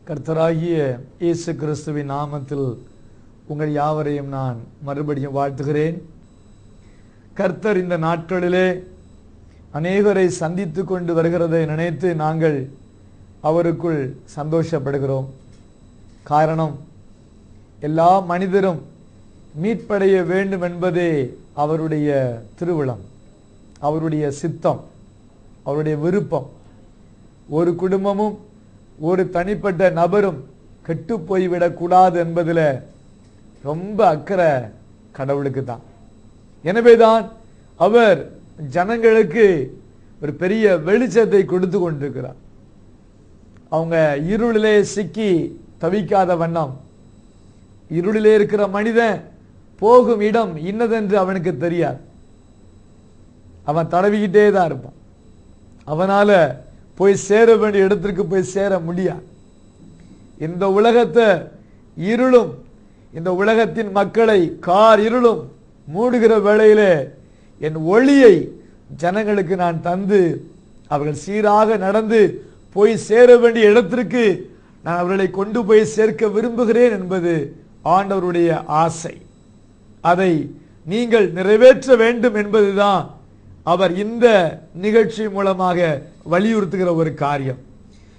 கர்த்தராகிய இயேசு கிறிஸ்துவின் நாமத்தில் உங்கள் யாவரையும் நான் மறுபடியும் வாழ்த்துகிறேன். கர்த்தர் இந்த நாட்களிலே அநேகரை சந்தித்து கொண்டு வருகிறதை நினைத்து நாங்கள் அவருக்குள் சந்தோஷப்படுகிறோம். காரணம், எல்லா மனிதரும் மீட்படைய வேண்டும் என்பதே அவருடைய திருவிழம், அவருடைய சித்தம், அவருடைய விருப்பம். ஒரு குடும்பமும் ஒரு தனிப்பட்ட நபரும் கெட்டு போய்விடக்கூடாது என்பதில் ரொம்ப அக்கறை கடவுளுக்கு தான். எனவேதான் அவர் ஜனங்களுக்கு ஒரு பெரிய வெளிச்சத்தை கொடுத்து கொண்டிருக்கிறார். அவங்க இருளிலே சிக்கி தவிக்காத வண்ணம், இருளிலே இருக்கிற மனிதன் போகும் இடம் இன்னதென்று அவனுக்கு தெரியாது. அவன் தடவிக்கிட்டே தான் இருப்பான். அவனால போய் சேர வேண்டிய இடத்திற்கு போய் சேர முடியாது. இந்த உலகத்தை இருளும், இந்த உலகத்தின் மக்களை கார் இருளும் மூடுகிற வேளையிலே என் ஒளியை ஜனங்களுக்கு நான் தந்து அவர்கள் சீராக நடந்து போய் சேர வேண்டிய இடத்திற்கு நான் அவர்களை கொண்டு போய் சேர்க்க விரும்புகிறேன் என்பது ஆண்டவருடைய ஆசை. அதை நீங்கள் நிறைவேற்ற வேண்டும் என்பதுதான் அவர் இந்த நிகழ்ச்சி மூலமாக வலியுறுத்துகிற ஒரு காரியம்.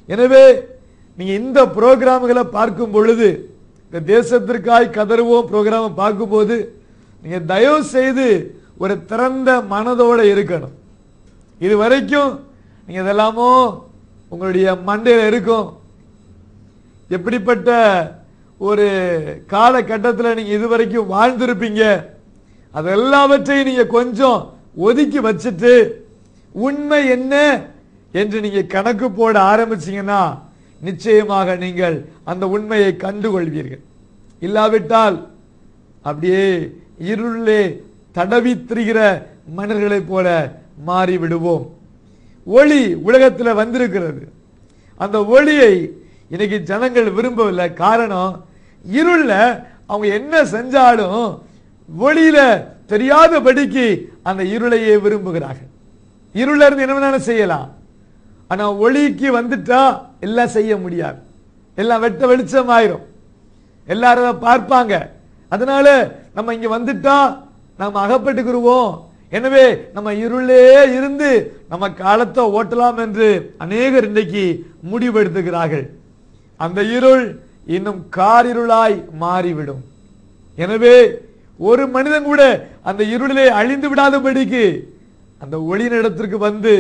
எனவே நீங்க இந்த புரோகிராம்களை பார்க்கும் பொழுது, இந்த தேசத்திற்காய் கதறுவோம் புரோகிராம் பார்க்கும்போது, நீங்க தயவு செய்து ஒரு திறந்த மனதோட இருக்கணும். இது வரைக்கும் நீங்க இதெல்லாமோ உங்களுடைய மண்டையில இருக்கும். எப்படிப்பட்ட ஒரு காலகட்டத்தில் நீங்க இதுவரைக்கும் வாழ்ந்திருப்பீங்க, அது எல்லாவற்றையும் நீங்க கொஞ்சம் ஒதுக்கி வச்சுட்டு உண்மை என்ன என்று நீங்க கணக்கு போட ஆரம்பிச்சீங்கன்னா நிச்சயமாக நீங்கள் அந்த உண்மையை கண்டுகொள்வீர்கள். இல்லாவிட்டால் அப்படியே இருளிலே தடவி திரிகிற மனிதர்களைப் போல மாறிவிடுவோம். ஒளி உலகத்தில் வந்திருக்கிறது. அந்த ஒளியை இன்னைக்கு ஜனங்கள் விரும்பவில்லை. காரணம், இருள்ல அவங்க என்ன செஞ்சாலும் ஒளியில தெரியாதபடிக்கு அந்த இருளையே விரும்புகிறார்கள். இருள இருந்து என்ன செய்யலாம், ஆனா ஒளிக்கு வந்துட்டா எல்லாம் செய்ய முடியாது. எல்லாம் வெட்ட வெளிச்சம் ஆயிரும், எல்லாரும் பார்ப்பாங்க. அதனால நம்ம இங்க வந்துட்டா நம்ம அகப்பட்டுக்குருவோம். எனவே நம்ம இருளே இருந்து நம்ம காலத்தை ஓட்டலாம் என்று அநேகர் இன்றைக்கு முடிவெடுத்துகிறார்கள். அந்த இருள் இன்னும் காரிருளாய் மாறிவிடும். எனவே ஒரு மனிதன் கூட அந்த இருளிலே அழிந்து விடாதபடிக்கு அந்த ஒளியின் இடத்திற்கு வந்து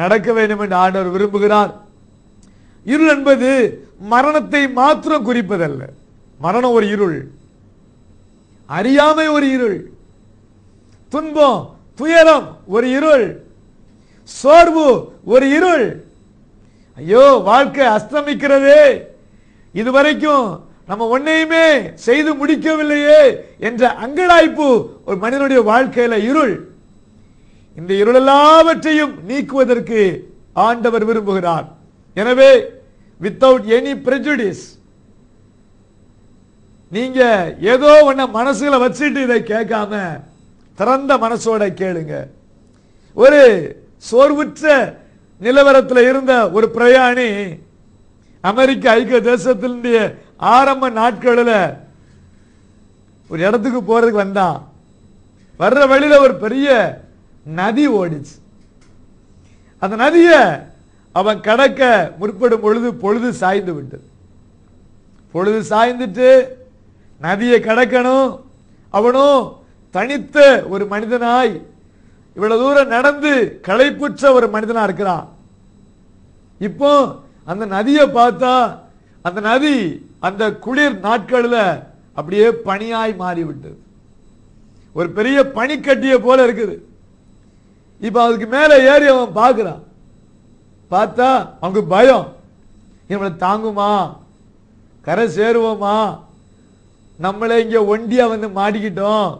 நடக்க வேண்டும் என்று ஆண்டவர் விரும்புகிறார். இருள் என்பது மரணத்தை மாத்திரம் குறிப்பதல்ல. மரணம் ஒரு இருள், அறியாமை ஒரு இருள், துன்பம் துயரம் ஒரு இருள், சோர்வு ஒரு இருள். ஐயோ வாழ்க்கை அஸ்தமிக்கிறதே, இதுவரைக்கும் நம்ம ஒன்னையுமே செய்து முடிக்கவில்லையே என்ற அங்கலாய்ப்பு ஒரு மனிதனுடைய வாழ்க்கையில இருள். இந்த இருள் எல்லாவற்றையும் நீக்குவதற்கு ஆண்டவர் விரும்புகிறார். எனவே வித்தவுட் எனி prejudice, நீங்க ஏதோ ஒன்ன மனசுல வச்சுட்டு இதை கேட்காம திறந்த மனசோட கேளுங்க. ஒரு சோர்வுற்ற நிலவரத்தில் இருந்த ஒரு பிரயாணி அமெரிக்க ஐக்கிய தேசத்தினுடைய ஆரம்ப நாட்களில் ஒரு இடத்துக்கு போறதுக்கு வந்தான். வர்ற வழியில ஒரு பெரிய நதி ஓடிச்சு. அந்த நதியை அவன் கடக்க முற்படும் பொழுது பொழுது சாய்ந்து விட்டது. பொழுது சாய்ந்துட்டு நதியை கடக்கணும். அவனும் தனித்த ஒரு மனிதனாய் இவ்வளவு தூரம் நடந்து களைப்புற்ற ஒரு மனிதனா இருக்கிறான். இப்போ அந்த நதியை பார்த்தா அந்த நதி அந்த குளிர் நாட்களில் அப்படியே பனியாய் மாறிவிட்டது. ஒரு பெரிய பனிக்கட்டிய போல இருக்குது. இப்ப அதுக்கு மேல ஏறி அவன் பார்க்கிறான். பார்த்தா அவனுக்கு பயம், இவனை தாங்குமா, கரை சேருவோமா, நம்மளே இங்க ஒண்டியா வந்து மாட்டிக்கிட்டோம்.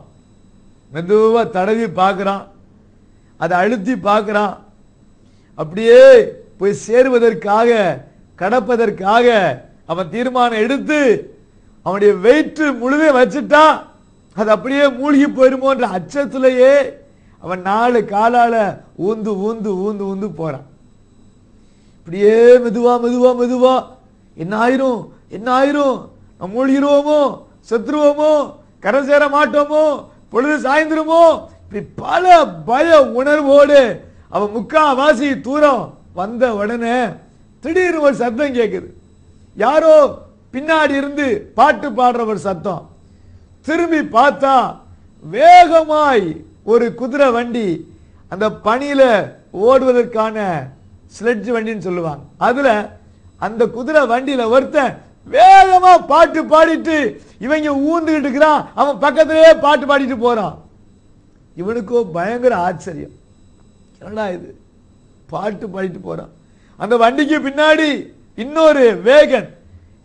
மெதுவா தடவி பார்க்கிறான், அதை அழுத்தி பார்க்கிறான். அப்படியே போய் சேருவதற்காக கடப்பதற்காக அவன் தீர்மானம் எடுத்து அவனுடைய வெயிட் முழுவே வச்சுட்டா அது அப்படியே மூழ்கி போயிருமோன்ற அச்சத்திலேயே அவன் 4 காலால ஊந்து ஊந்து ஊந்து ஊந்து போறான். இப்படியே மெதுவா மெதுவா மெதுவா என்ன ஆயிரும், என்ன ஆயிரும், நம்ம மூழ்கிருவோமோ, செத்துருவோமோ, கரை சேர மாட்டோமோ, பொழுது சாய்ந்துருமோ, இப்படி பல பய உணர்வோடு அவன் முக்காவாசி தூரம் வந்த உடனே திடீர்னு ஒரு சத்தம் கேட்குது. யாரோ பின்னாடி இருந்து பாட்டு பாடுற ஒரு சத்தம். திரும்பி பார்த்தா வேகமாய் ஒரு குதிரை வண்டி, அந்த பனியில ஓடுவதற்கான ஸ்லெட்ஜ் வண்டின்னு சொல்லுவாங்க, அதுல அந்த குதிரை வண்டியில ஒருத்தன் வேகமா பாட்டு பாடிட்டு இவங்க ஊந்துகிட்டு இருக்கிறான், அவன் பக்கத்திலேயே பாட்டு பாடிட்டு போறான். இவனுக்கோ பயங்கர ஆச்சரியம், என்னடா இது பாட்டு பாடிட்டு போறான். அந்த வண்டிக்கு பின்னாடி இன்னொரு வேகன்,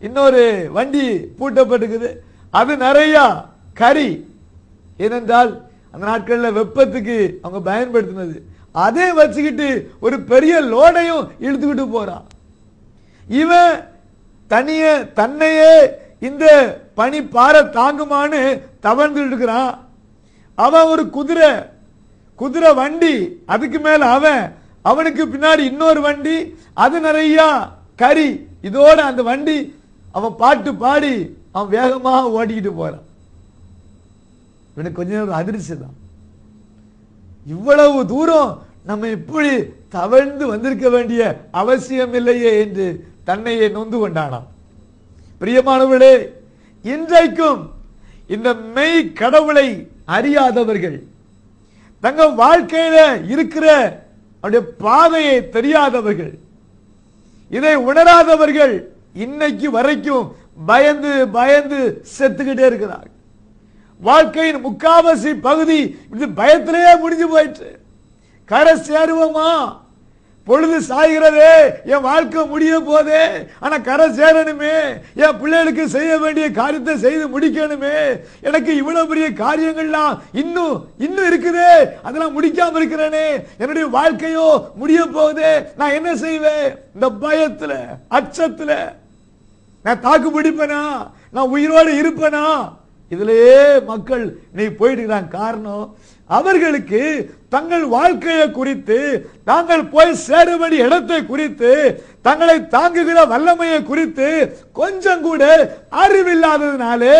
இன்னொரு வண்டி பூட்டப்பட்டிருக்குது. அது நிறைய கறி, ஏனென்றால் அந்த நாட்களில் வெப்பத்துக்கு அவங்க பயன்படுத்தினது. அதை வச்சுக்கிட்டு ஒரு பெரிய லோடையும் இழுத்துக்கிட்டு போறான். இவன் தன்னையே இந்த பனி பார தாங்குமான்னு தவழ்ந்து இருக்கிறான். அவன் ஒரு குதிரை வண்டி, அதுக்கு மேல அவனுக்கு பின்னாடி இன்னொரு வண்டி, அது நிறைய கறி. இதோட அந்த வண்டி அவன் பாட்டு பாடி அவன் வேகமாக ஓட்டிக்கிட்டு போறான். இவனுக்கு கொஞ்ச நேரம் அதிர்ச்சி தான், இவ்வளவு தூரம் நம்ம இப்படி தவழ்ந்து வந்திருக்க வேண்டிய அவசியம் இல்லையே என்று தன்னையே நொந்து கொண்டானாம். பிரியமானவர்களே, இன்றைக்கும் இந்த மெய் கடவுளை அறியாதவர்கள், தங்க வாழ்க்கையில இருக்கிற அவருடைய பாதையை தெரியாதவர்கள், இதை உணராதவர்கள் இன்னைக்கு வரைக்கும் பயந்து பயந்து செத்துக்கிட்டே இருக்கிறார்கள். வாழ்க்கையின் முக்காவாசி பகுதி இது பயத்திலேயே முடிஞ்சு போயிற்று. கரை சேருவோமா, பொழுது சாய்கிறதே, என் வாழ்க்கை முடிய போதே, ஆனா கரை சேரணுமே, என் பிள்ளைகளுக்கு செய்ய வேண்டிய காரியத்தை செய்து முடிக்கணுமே, எனக்கு இவ்வளவு பெரிய காரியங்கள்லாம் இன்னும் இருக்குதே, அதெல்லாம் முடிக்காம இருக்கிறேனே, என்னுடைய வாழ்க்கையோ முடிய போகுதே, நான் என்ன செய்வேன்? இந்த பயத்துல அச்சத்துல நான் தாக்கு பிடிப்பேனா, நான் உயிரோடு இருப்பேனா, இதுலயே மக்கள் நீ போயிட்டு இருக்கிறாங்க. காரணம், அவர்களுக்கு தங்கள் வாழ்க்கையை குறித்து, தாங்கள் போய் சேர வேண்டிய இடத்தை குறித்து, தங்களை தாங்குகிற வல்லமையை குறித்து கொஞ்சம் கூட அறிவில்லாததுனாலே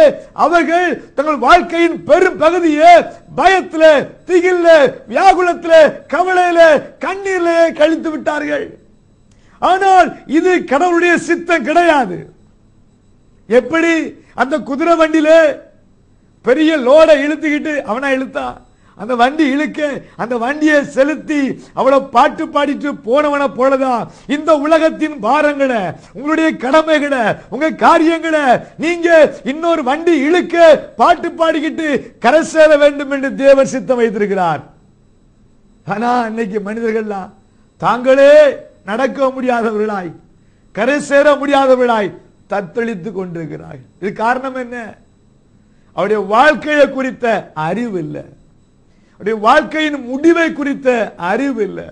அவர்கள் தங்கள் வாழ்க்கையின் பெரும் பகுதியை பயத்துல, திகில்ல, வியாகுலத்துல, கவலையில, கண்ணீர்ல கழித்து விட்டார்கள். ஆனால் இது கடவுளுடைய சித்தம் கிடையாது. எப்படி அந்த குதிரை வண்டியில பெரிய லோட இழுத்துக்கிட்டு அவனா இழுத்தான், அந்த வண்டி இழுக்க அந்த வண்டியை செலுத்தி அவ்வளவு பாட்டு பாடிட்டு போனவன போலதான் இந்த உலகத்தின் பாரங்களை, உங்களுடைய கடமைகளை, உங்க காரியங்களை நீங்க இன்னொரு வண்டி இழுக்க பாட்டு பாடிக்கிட்டு கரை சேர வேண்டும் என்று தேவன் சித்தம் வைத்திருக்கிறார். ஆனா இன்னைக்கு மனிதர்கள்லாம் தாங்களே நடக்க முடியாதவர்களாய், கரை சேர முடியாதவர்களாய் தத்தளித்துக் கொண்டிருக்கிறார்கள். இது காரணம் என்ன? அவருடைய வாழ்க்கையை குறித்த அறிவு இல்லை, அவருடைய வாழ்க்கையின் முடிவை குறித்த அறிவு இல்லை,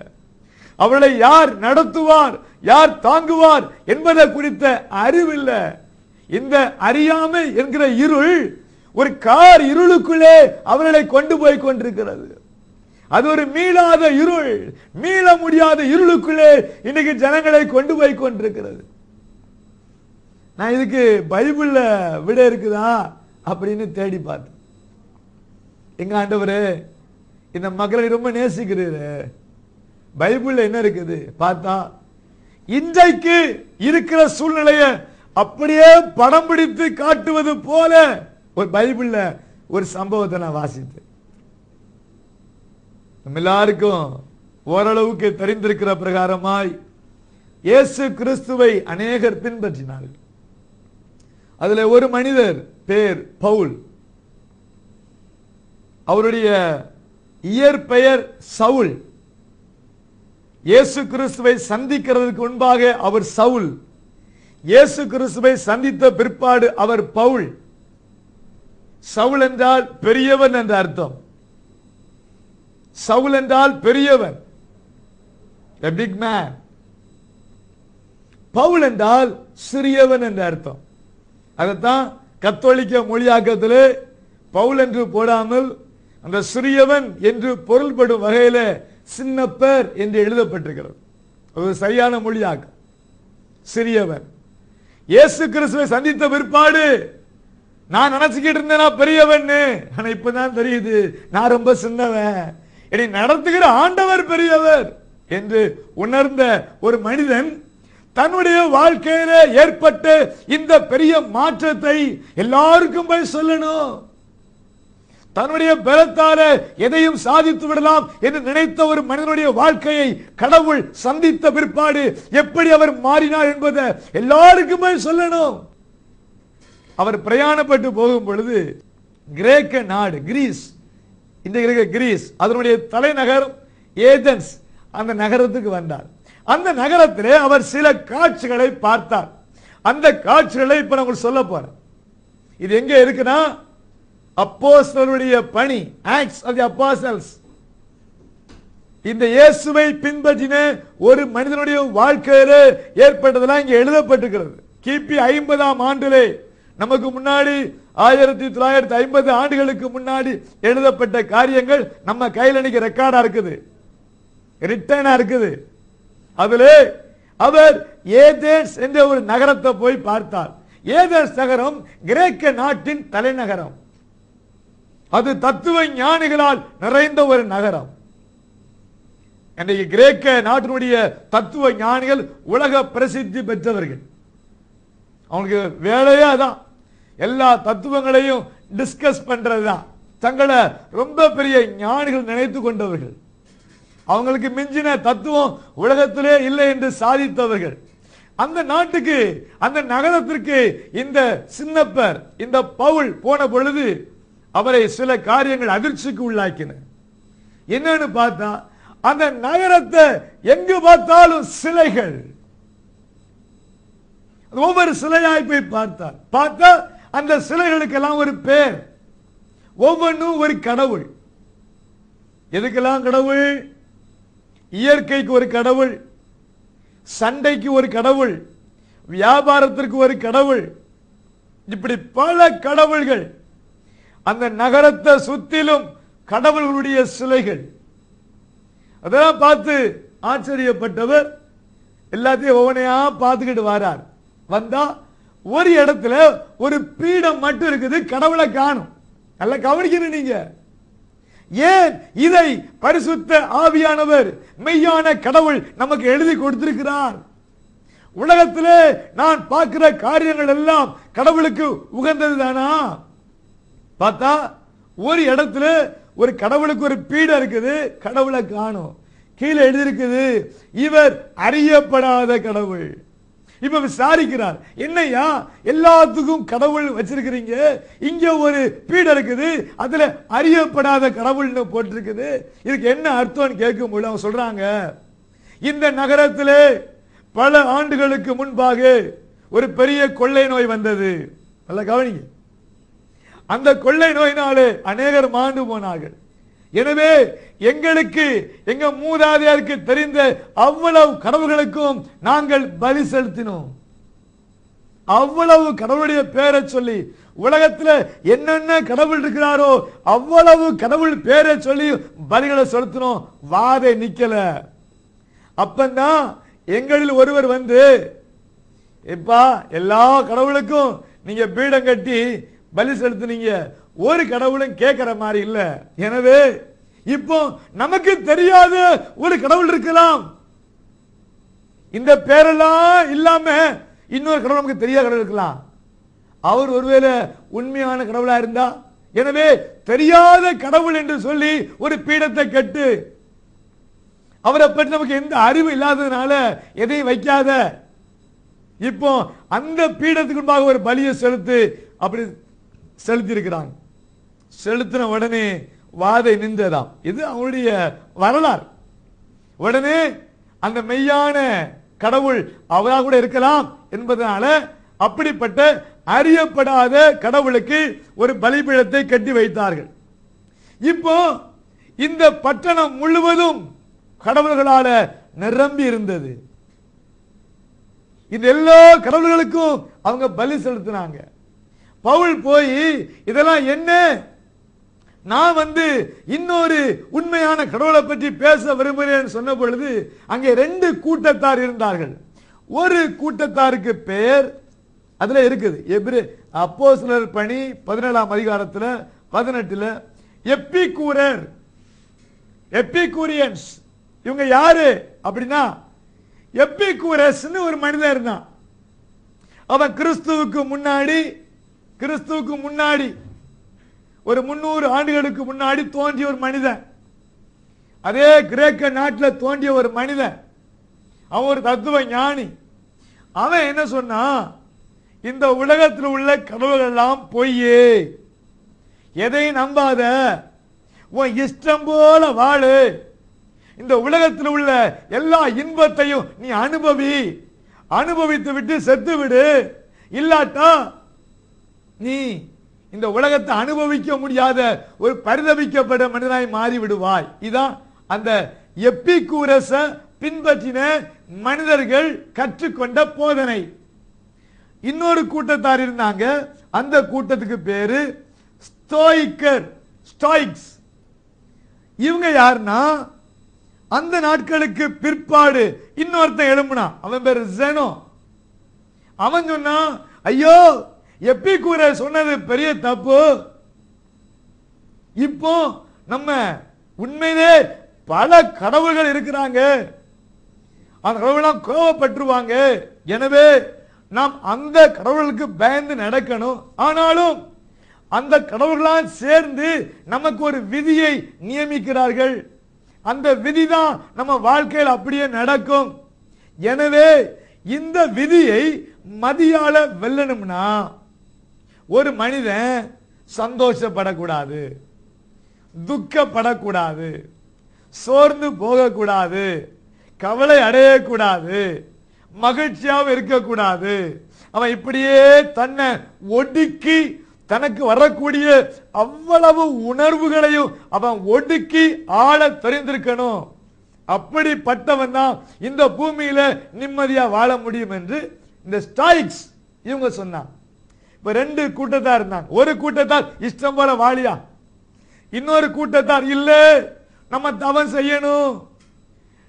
அவர்களை யார் நடத்துவார், யார் தாங்குவார் என்பதை குறித்த அறிவு இல்லை. இந்த அறியாமை என்கிற இருள் ஒரு கார் இருளுக்குள்ளே அவர்களை கொண்டு போய் கொண்டிருக்கிறது. அது ஒரு மீளாத இருள், மீள முடியாத இருளுக்குள்ளே இன்னைக்கு ஜனங்களை கொண்டு போய் கொண்டிருக்கிறது. நான் இதுக்கு பைபிள்ல விட இருக்குதா அப்படின்னு தேடி பார்த்தேன். எங்க ஆண்டவரே இந்த மக்களை ரொம்ப நேசிக்கிறீரு, பைபிள்ல என்ன இருக்குது பார்த்தா, இன்றைக்கு இருக்கிற சூழ்நிலையை அப்படியே படம் பிடித்து காட்டுவது போல ஒரு பைபிள்ல ஒரு சம்பவத்தை நான் வாசித்தேன். நம்ம எல்லாருக்கும் ஓரளவுக்கு தெரிந்திருக்கிற பிரகாரமாய் இயேசு கிறிஸ்துவை அநேகர் பின்பற்றினார்கள். அதுல ஒரு மனிதர் பேர் பவுல். அவருடைய இயற்பெயர் சவுல். இயேசு கிறிஸ்துவை சந்திக்கிறதுக்கு முன்பாக அவர் சவுல், இயேசு கிறிஸ்துவை சந்தித்த பிற்பாடு அவர் பவுல். சவுல் என்றால் பெரியவன் என்ற அர்த்தம். சவுல் என்றால் பெரியவன், a big man. பவுல் என்றால் சிறியவன் என்ற அர்த்தம். அதைத்தான் கத்தோலிக்க மொழியாக்கத்திலே பவுல் என்று போடாமல் அந்த சிறியவன் என்று பொருள்படும் வகையில சின்னப்பர் என்று எழுதப்பட்டிருக்கிறது. அது சரியான மொழியாக்கம், சிறியவன். இயேசு கிறிஸ்துவை சந்தித்த பிற்பாடு நான் நினைச்சுக்கிட்டு இருந்தேன் பெரியவன், ஆனா இப்பதான் தெரியுது நான் ரொம்ப சின்னவன், என்னை நடத்துகிற ஆண்டவர் பெரியவர் என்று உணர்ந்த ஒரு மனிதன் தன்னுடைய வாழ்க்கையில ஏற்பட்ட இந்த பெரிய மாற்றத்தை எல்லாருக்கும் போய் சொல்லணும். தன்னுடைய பலத்தால எதையும் சாதித்து விடலாம் என்று நினைத்த ஒரு மனிதனுடைய வாழ்க்கையை கடவுள் சந்தித்த பிற்பாடு எப்படி அவர் மாறினார் என்பதை எல்லாருக்கும் போய் சொல்லணும். அவர் பிரயாணப்பட்டு போகும் பொழுது கிரேக்க நாடு கிரீஸ், இன்றைக்கு கிரீஸ், அதனுடைய தலைநகர் ஏதென்ஸ், அந்த நகரத்துக்கு வந்தார். அந்த நகரத்திலே அவர் சில காட்சிகளை பார்த்தார். அந்த காட்சிகளை இப்ப நான் சொல்ல போறேன். இது எங்க இருக்குன்னா அப்போஸ்தலருடைய பணி, ஆக்ட்ஸ் ஆஃப் தி அப்போஸ்டல்ஸ். இந்த இயேசுவை பின்பற்றின ஒரு மனிதனுடைய வாழ்க்கையில ஏற்பட்டதெல்லாம் இங்க எழுதப்பட்டிருக்கிறது. கிபி 50ஆம் ஆண்டிலே, நமக்கு முன்னாடி 1950 ஆண்டுகளுக்கு முன்னாடி எழுதப்பட்ட காரியங்கள் நம்ம கையில் இன்னைக்கு ரெக்கார்டா இருக்குது, ரிட்டனா இருக்குது. அதிலே அவர் ஏதென்ஸ் என்ற ஒரு நகரத்தை போய் பார்த்தார். ஏதென்ஸ் நகரம் கிரேக்க நாட்டின் தலைநகரம். அது தத்துவ ஞானிகளால் நிறைந்த ஒரு நகரம். இன்றைக்கு கிரேக்க நாட்டினுடைய தத்துவ ஞானிகள் உலக பிரசித்தி பெற்றவர்கள். அவங்களுக்கு வேலையே அதான், எல்லா தத்துவங்களையும் டிஸ்கஸ் பண்றதுதான். தங்களை ரொம்ப பெரிய ஞானிகள் நினைத்து கொண்டவர்கள். அவங்களுக்கு மிஞ்சின தத்துவம் உலகத்திலே இல்லை என்று சாதித்தவர்கள். அந்த நாட்டுக்கு, அந்த நகரத்திற்கு இந்த சின்னப்பர், இந்த பவுல் போன பொழுது அவரை சில காரியங்கள் அதிர்ச்சிக்கு உள்ளாக்கின. என்னன்னு பார்த்தா, அந்த நகரத்தை எங்கு பார்த்தாலும் சிலைகள். ஒவ்வொரு சிலையாய் போய் பார்த்தார். பார்த்தா அந்த சிலைகளுக்கெல்லாம் ஒரு பேர், ஒவ்வொன்றும் ஒரு கடவுள். எதுக்கெல்லாம் கடவுள்? இயற்கைக்கு ஒரு கடவுள், சண்டைக்கு ஒரு கடவுள், வியாபாரத்திற்கு ஒரு கடவுள், இப்படி பல கடவுள்கள். அந்த நகரத்தை சுத்திலும் கடவுள்களுடைய சிலைகள். அதெல்லாம் பார்த்து ஆச்சரியப்பட்டவர் எல்லாத்தையும் ஒவ்வொன்றையா பார்த்துக்கிட்டு வரார். வந்தா ஒரு இடத்துல ஒரு பீடம் மட்டும் இருக்குது, கடவுளை காணும். நல்லா கவனிக்கணும் நீங்க. ஏன் இதை பரிசுத்த ஆவியானவர், மெய்யான கடவுள் நமக்கு எழுதி கொடுத்திருக்கிறார். உலகத்திலே நான் பார்க்கிற காரியங்கள் எல்லாம் கடவுளுக்கு உகந்தது தானா? பார்த்தா ஒரு இடத்துல ஒரு கடவுளுக்கு ஒரு பீடம் இருக்குது, கடவுளை காணும். கீழே எழுதியிருக்குது, இவர் அறியப்படாத கடவுள். இப்ப விசாரிக்கிறார், என்னையா எல்லாத்துக்கும் கடவுள் வச்சிருக்கிறீங்க, இங்க ஒரு பீடம் இருக்குது, அதுல அறியப்படாத கடவுள்னு போட்டிருக்குது, இதுக்கு என்ன அர்த்தம் கேட்கும்போது அவங்க சொல்றாங்க, இந்த நகரத்திலே பல ஆண்டுகளுக்கு முன்பாக ஒரு பெரிய கொள்ளை நோய் வந்தது. நல்ல கவனிங்க. அந்த கொள்ளை நோயினாலே அநேகர் மாண்டு போனார்கள். எனவே எங்களுக்கு, எங்க மூதாதையருக்கு தெரிந்த அவ்வளவு கடவுள்களுக்கும் நாங்கள் பலி செலுத்தினோம். அவ்வளவு கடவுளுடைய பேரை சொல்லி, உலகத்தில் என்னென்ன கடவுள் இருக்கிறாரோ அவ்வளவு கடவுள் பேரை சொல்லி பலிகளை செலுத்தினோம். வாதை நிக்கல. அப்பந்தான் எங்களில் ஒருவர் வந்து, இப்பா எல்லா கடவுளுக்கும் நீங்க பீடம் கட்டி பலி செலுத்தினீங்க, ஒரு கடவுளும் கேட்கிற மாதிரி இல்ல. எனவே இப்போ நமக்கு தெரியாத ஒரு கடவுள் இருக்கலாம், இந்த பேரெல்லாம் இல்லாம இன்னொரு கடவுள் நமக்கு தெரியாத கடவுள் இருக்கலாம். அவர் ஒருவேளை உண்மையான கடவுளா இருந்தா, எனவே தெரியாத கடவுள் என்று சொல்லி ஒரு பீடத்தை கட்டு, அவரை பற்றி நமக்கு எந்த அறிவு இல்லாததுனால எதையும் வைக்காத. இப்போ அந்த பீடத்துக்கு முன்பாக ஒரு பலியை செலுத்து, அப்படி செலுத்தி இருக்கிறாங்க. செலுத்தின உடனே வாதை நின்றதாம். இது அவருடைய வரலாறு. உடனே அந்த மெய்யான கடவுள் அவராக கூட இருக்கலாம் என்பதனால அப்படிப்பட்ட அறியப்படாத கடவுளுக்கு ஒரு பலிபீடத்தை கட்டி வைத்தார்கள். இப்போ இந்த பட்டணம் முழுவதும் கடவுள்களால நிரம்பி இருந்தது. இந்த எல்லா கடவுள்களுக்கும் அவங்க பலி செலுத்தினாங்க. பவுல் போய் இதெல்லாம் என்ன, நான் வந்து இன்னொரு உண்மையான கடவுளை பற்றி பேச விரும்புகிறேன் சொன்ன பொழுது அங்கே ரெண்டு கூட்டத்தார் இருந்தார்கள். ஒரு கூட்டத்தாருக்கு பெயர் அதுல இருக்குது. அப்போஸ்தலர் பணி 17ஆம் அதிகாரத்துல 18ல எப்பிகூரியன்ஸ் இவங்க யாரு அப்படின்னா, எப்பிகூரஸ்னு ஒரு மனிதன் இருந்தான். அவன் கிறிஸ்துவுக்கு முன்னாடி ஒரு 300 ஆண்டுகளுக்கு முன்னாடி தோன்றிய ஒரு மனிதன். அதே கிரேக்க நாட்டில் தோன்றிய ஒரு மனிதன். அவன் ஒரு தத்துவ ஞானி. அவன் என்ன சொன்னான், இந்த உலகத்தில் உள்ள கடவுள்கள் எல்லாம் பொய்யே, எதையும் நம்பாத, உன் இஷ்டம் போல வாழு, இந்த உலகத்தில் உள்ள எல்லா இன்பத்தையும் நீ அனுபவித்து விட்டு செத்து விடு, இல்லாட்டா நீ இந்த உலகத்தை அனுபவிக்க முடியாத ஒரு பரிதபிக்கப்பட்ட மனிதனாய் மாறி விடுவாய். இதான் அந்த எப்பிகூரஸ பின்பற்றின மனிதர்கள் கற்றுக்கொண்ட போதனை. இன்னொரு கூட்டத்தார் இருந்தாங்க. அந்த கூட்டத்துக்கு பேரு ஸ்டோயிக்ஸ். இவங்க யாருன்னா, அந்த நாட்களுக்கு பிற்பாடு இன்னொருத்தன் எழும்புனா, அவன் பேரு ஜெனோ. அவன் சொன்னா, ஐயோ எப்பிகூரஸ் சொன்னது பெரிய தப்பு, இப்போ நம்ம உண்மையிலே பல கடவுள்கள் இருக்கிறாங்க, அந்த கடவுள்லாம் கோபப்பட்டுருவாங்க, எனவே நாம் அந்த கடவுளுக்கு பயந்து நடக்கணும். ஆனாலும் அந்த கடவுள்களாம் சேர்ந்து நமக்கு ஒரு விதியை நியமிக்கிறார்கள், அந்த விதிதான் நம்ம வாழ்க்கையில் அப்படியே நடக்கும். எனவே இந்த விதியை மதியால வெல்லணும்னா ஒரு மனிதன் சந்தோஷப்படக்கூடாது, துக்கப்படக்கூடாது, சோர்ந்து போகக்கூடாது, கவலை அடையக்கூடாது, மகிழ்ச்சியாக இருக்கக்கூடாது. அவன் இப்படியே தன்னை ஒடுக்கி தனக்கு வரக்கூடிய அவ்வளவு உணர்வுகளையும் அவன் ஒடுக்கி ஆள தெரிந்திருக்கணும். அப்படிப்பட்டவன் தான் இந்த பூமியில நிம்மதியா வாழ முடியும் என்று இந்த ஸ்டாயிக்ஸ் இவங்க சொன்னாங்க. இப்ப 2 கூட்டத்தார் இருந்தாங்க. ஒரு கூட்டத்தார் இஷ்டம் போல வாழியா, இன்னொரு கூட்டத்தார் இல்ல, நம்ம தவம் செய்யணும்,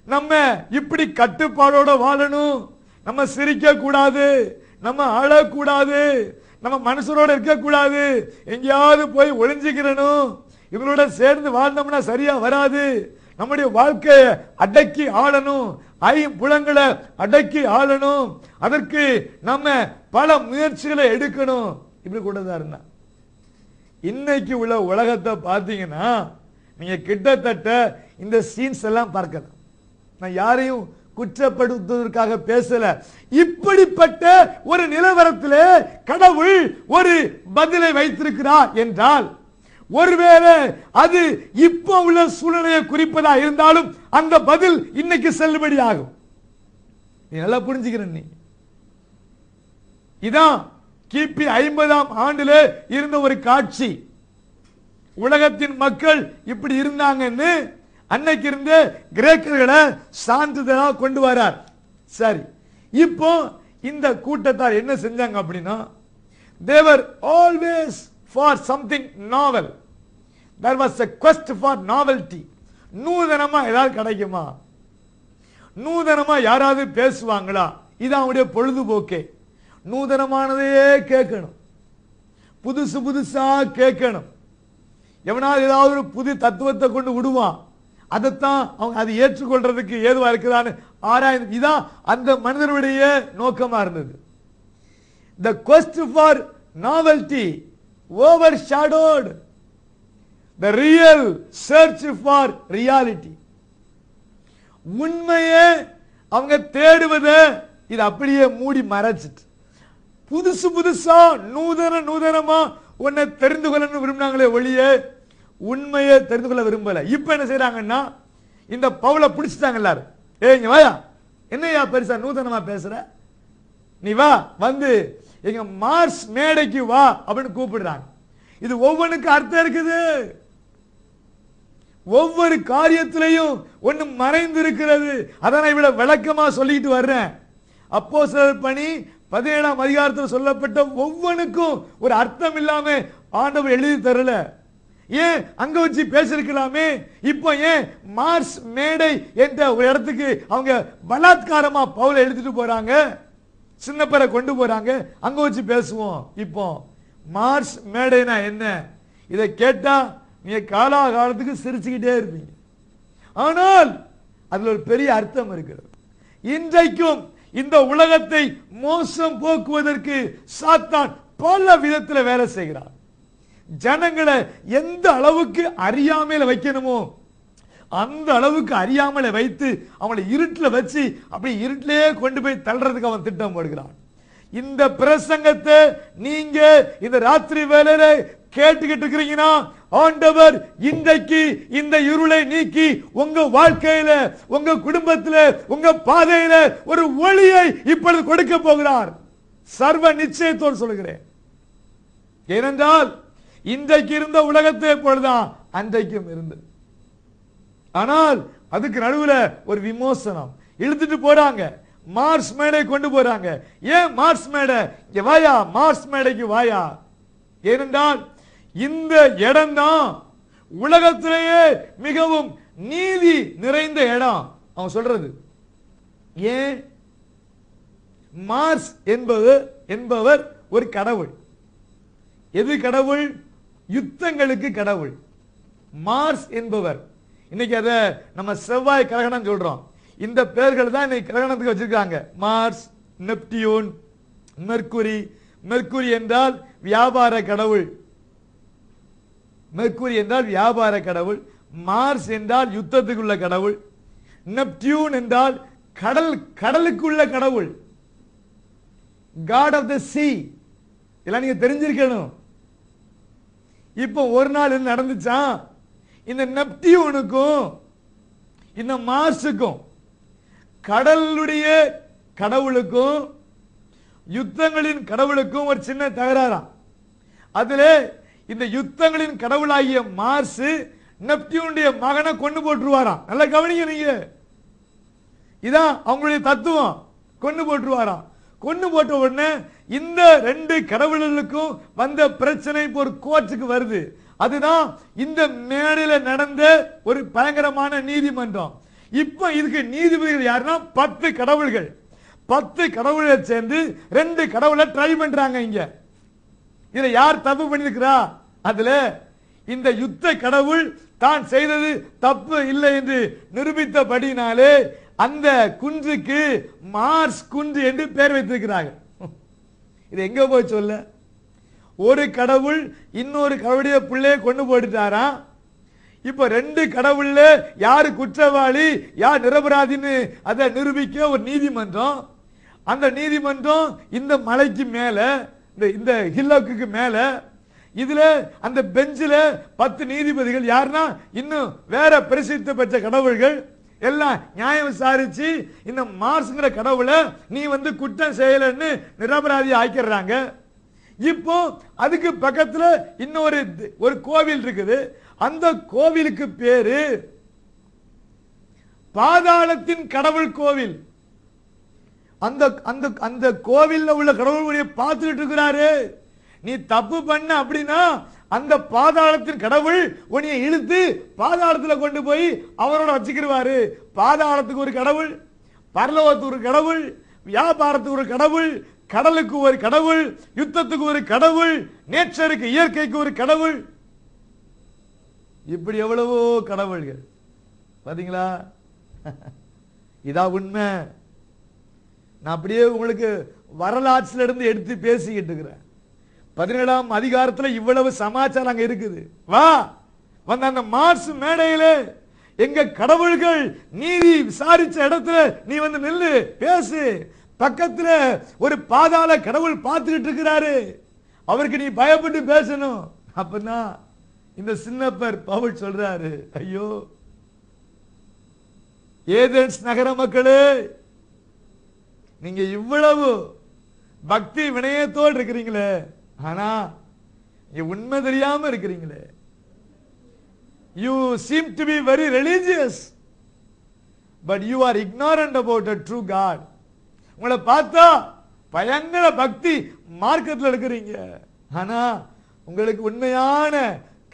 நம்ம இப்படி கட்டுப்பாடோட வாழணும், நம்ம சிரிக்க கூடாது, நம்ம அழக்கூடாது, நம்ம மனுஷரோட இருக்க கூடாது, எங்கேயாவது போய் ஒளிஞ்சுக்கிறணும், இவங்களோட சேர்ந்து வாழ்ந்தோம்னா சரியா வராது, நம்முடைய வாழ்க்கையை அடக்கி ஆளணும், ஐம்புலங்களை அடக்கி ஆளணும், அதற்கு நம்ம பல முயற்சிகளை எடுக்கணும். இப்படி கூட தான் இருந்தா. இன்னைக்கு உள்ள உலகத்தை பார்த்தீங்கன்னா நீங்க கிட்டத்தட்ட இந்த சீன்ஸ் எல்லாம் பார்க்கலாம். நான் யாரையும் குற்றப்படுத்துவதற்காக பேசல. இப்படிப்பட்ட ஒரு நிலவரத்திலே கடவுள் ஒரு பதிலை வைத்திருக்கிறார் என்றால், ஒருவேளை அது இப்ப உள்ள சூழ்நிலையை குறிப்பதா இருந்தாலும் அந்த பதில் இன்னைக்கு செல்லுபடி ஆகும். நீ நல்லா புரிஞ்சுக்கிறேன். நீ இதான் கிபி 50ஆம் ஆண்டிலே இருந்த ஒரு காட்சி. உலகத்தின் மக்கள் இப்படி இருந்தாங்கன்னு அன்னைக்கு இருந்த கிரேக்கர்களை சான்றிதழா கொண்டு வரார். சரி, இப்போ இந்த கூட்டத்தார் என்ன செஞ்சாங்க அப்படின்னா, they were always for something novel. There was a quest for novelty. நூதனமா ஏதாவது கிடைக்குமா, நூதனமா யாராவது பேசுவாங்களா, இதான் அவனுடைய பொழுதுபோக்கே. நூதனமானதையே கேட்கணும், புதுசு புதுசா கேட்கணும். எவனாவது ஏதாவது ஒரு புது தத்துவத்தை கொண்டு விடுவான், அதைத்தான் அவங்க அதை ஏற்றுக்கொள்றதுக்கு ஏதுவா இருக்குதான்னு ஆராய்ந்து, இதான் அந்த மனிதனுடைய நோக்கமா இருந்தது. The quest for novelty overshadowed the real search for reality. உண்மையே அவங்க தேடுவத இது அப்படியே மூடி மறைச்சிட்டு புதுசு புதுசா நூதனமா உன்னை தெரிந்து கொள்ளணும் விரும்பினாங்களே ஒழிய உண்மையை தெரிந்து கொள்ள விரும்பல. இப்ப என்ன செய்யறாங்கன்னா, இந்த பவுலை பிடிச்சிட்டாங்க எல்லாரும். இங்க வாயா, என்னையா பெருசா நூதனமா பேசுற, நீ வா, வந்து எங்க மார்ஸ் மேடைக்கு வா அப்படின்னு கூப்பிடுறாங்க. இது ஒவ்வொன்றுக்கு அர்த்தம் இருக்குது, ஒவ்வொரு காரியத்திலையும் ஒண்ணு மறைந்து இருக்கிறது. அதான் இவ்வளவு விளக்கமா சொல்லிட்டு வர்றேன். அப்போஸ்தலர் பணி 17ஆம் அதிகாரத்தில் சொல்லப்பட்ட ஒவ்வொன்றுக்கும் ஒரு அர்த்தம் இல்லாம ஆண்டவர் எழுதி தரல. ஏன் அங்க வச்சு பேசிருக்கலாமே, இப்போ ஏன் மார்ஸ் மேடை என்ற ஒரு இடத்துக்கு அவங்க பலாத்காரமா பவுலை எழுதிட்டு போறாங்க? சின்னப்பரை கொண்டு போறாங்க, அங்க வச்சு பேசுவோம். இப்போ மார்ஸ் மேடைனா என்ன? இதை கேட்டா நீங்க காலாகாலத்துக்கு சிரிச்சுக்கிட்டே இருப்பீங்க. ஆனால் அதுல ஒரு பெரிய அர்த்தம் இருக்கிறது. இன்றைக்கும் இந்த உலகத்தை மோசம் போக்குவதற்கு சாத்தான் பல விதத்தில் வேலை செய்கிறார். ஜனங்களை எந்த அளவுக்கு அறியாமையில வைக்கணுமோ அந்த அளவுக்கு அறியாமலை வைத்து அவங்களை இருட்டில் வச்சு அப்படி இருட்டிலே கொண்டு போய் தள்ளுறதுக்கு அவன் திட்டம் போடுகிறான். இந்த பிரசங்கத்தை நீங்க இந்த ராத்திரி வேளையில கேட்டுக்கிட்டு இருக்கிறீங்கன்னா, ஆண்டவர் இன்றைக்கு இந்த இருளை நீக்கி உங்க வாழ்க்கையில, உங்க குடும்பத்தில, உங்க பாதையில ஒரு ஒளியை இப்பொழுது கொடுக்க போகிறார். சர்வ நிச்சயத்தோடு சொல்கிறேன். ஏனென்றால் இன்றைக்கு இருந்த உலகத்தை போலதான் அன்றைக்கும் இருந்தது. ஆனால் அதுக்கு நடுவுல ஒரு விமோசனம் இழுத்துட்டு போறாங்க. மார்ஸ் மேடை கொண்டு போறாங்க. ஏன் மார்ஸ் மேடை? வாயா, மார்ஸ் மேடைக்கு வாயா. ஏனென்றால் இந்த இடம் தான் உலகத்திலேயே மிகவும் நீதி நிறைந்த இடம். அவன் சொல்றது ஏன்? மார்ஸ் என்பவர் ஒரு கடவுள். எது கடவுள்? யுத்தங்களுக்கு கடவுள். மார்ஸ் என்பவர். இன்னைக்கு அத நம்ம செவ்வாய் கிரகணம் சொல்றோம். இந்த பெயர்கள் தான் இன்னைக்கு கிரகணத்துக்கு வச்சிருக்காங்க. Mars, Neptune, mercury. மெர்க்குரி என்றால் வியாபார கடவுள். மெர்க்குரி என்றால் வியாபார கடவுள். மார்ஸ் என்றால் யுத்தத்துக்குள்ள கடவுள். நெப்டியூன் என்றால் கடலுக்குள்ள கடவுள். காட் ஆஃப் த சீ. இதெல்லாம் நீங்க தெரிஞ்சிருக்கணும். இப்போ ஒரு நாள் என்ன நடந்துச்சா? இந்த நெப்டியூனுக்கும் இந்த மார்ஸுக்கும், கடலுடைய கடவுளுக்கும் யுத்தங்களின் கடவுளுக்கும் ஒரு சின்ன தகராறாம். அதுல இந்த யுத்தங்களின் கடவுளாகிய மார்ஸ் நெப்டியூனுடைய மகனை கொண்டு போட்டுருவாராம். நல்லா கவனிங்க நீங்க. இதான் அவங்களுடைய தத்துவம். கொண்டு போட்டுருவாராம். கொண்டு போட்ட உடனே இந்த ரெண்டு கடவுளுக்கும் வந்த பிரச்சனை இப்போ ஒரு கோர்ட்டுக்கு வருது. அதுதான் இந்த மேடையில நடந்த ஒரு பயங்கரமான நீதிமன்றம். இப்ப இதுக்கு நீதிபதிகள் யாருன்னா 10 கடவுள்கள். 10 கடவுளை சேர்ந்து 2 கடவுளை ட்ரை பண்றாங்க. இங்க இதுல யார் தப்பு பண்ணிருக்கிறா? அதுல இந்த யுத்த கடவுள் தான் செய்தது தப்பு இல்லை என்று நிரூபித்தபடினாலே அந்த குன்றுக்கு மார்ஸ் குன்று என்று பெயர் வைத்திருக்கிறார்கள். இது எங்க போய் சொல்ல? ஒரு கடவுள் இன்னொரு கடவுளுடைய பிள்ளையை கொண்டு போட்டுட்டாரா? இப்ப 2 கடவுள்ல யாரு குற்றவாளி யார் நிரபராதின்னு அதை நிரூபிக்க ஒரு நீதிமன்றம். அந்த நீதிமன்றம் இந்த மலைக்கு மேல, இந்த ஹில்லோக்கு மேல, இதுல அந்த பெஞ்சில 10 நீதிபதிகள் யாருன்னா இன்னும் வேற பிரசித்தி பெற்ற கடவுள்கள் எல்லாம் நியாயம் விசாரிச்சு இந்த மார்ஸ்ங்கிற கடவுளை நீ குற்றம் செய்யலன்னு நிரபராதி ஆக்கிடுறாங்க. இப்போ அதுக்கு பக்கத்துல இன்னொரு ஒரு கோவில் இருக்குது. அந்த கோவிலுக்கு பேரு பாதாளத்தின் கடவுள் கோவில். அந்த அந்த அந்த கோவில்ல உள்ள கடவுளுடைய பார்த்துக்கிட்டு இருக்கிறாரு. நீ தப்பு பண்ண அப்படின்னா அந்த பாதாளத்தின் கடவுள் உன்னை இழுத்து பாதாளத்துல கொண்டு போய் அவரோட வச்சுக்கிடுவாரு. பாதாளத்துக்கு ஒரு கடவுள், பரலோகத்துக்கு ஒரு கடவுள், வியாபாரத்துக்கு ஒரு கடவுள், கடலுக்கு ஒரு கடவுள், யுத்தத்துக்கு ஒரு கடவுள், நேச்சருக்கு இயற்கைக்கு ஒரு கடவுள். இப்படி எவ்வளவோ கடவுள்கள். பாத்தீங்களா? இதா உண்மை. நான் அப்படியே உங்களுக்கு வரலாற்றில இருந்து எடுத்து பேசிக்கிட்டு இருக்கிறேன். 17ஆம் அதிகாரத்தில் இவ்வளவு சமாச்சாரம் அங்க இருக்குது. வா வந்த அந்த மார்ஸ் மேடையில எங்க கடவுள்கள் நீதி விசாரிச்ச இடத்துல நீ நில்லு, பேசு. பக்கத்துல ஒரு பாதாள கடவுள் பார்த்துக்கிட்டு இருக்கிறாரு. அவருக்கு நீ பயப்பட்டு பேசணும். அப்பதான் இந்த சின்னப்பர் பவுல் சொல்றாரு, ஐயோ ஏதென்ஸ் நகர மக்களே, நீங்க இவ்வளவு பக்தி வினயத்தோடு இருக்கிறீங்களே, ஆனா உண்மை தெரியாம இருக்கிறீங்களே. You seem to be very religious, but you are ignorant about the true God. உங்களை பார்த்தா பயங்கர பக்தி மார்க்கத்தில் இருக்கிறீங்க, ஆனா உங்களுக்கு உண்மையான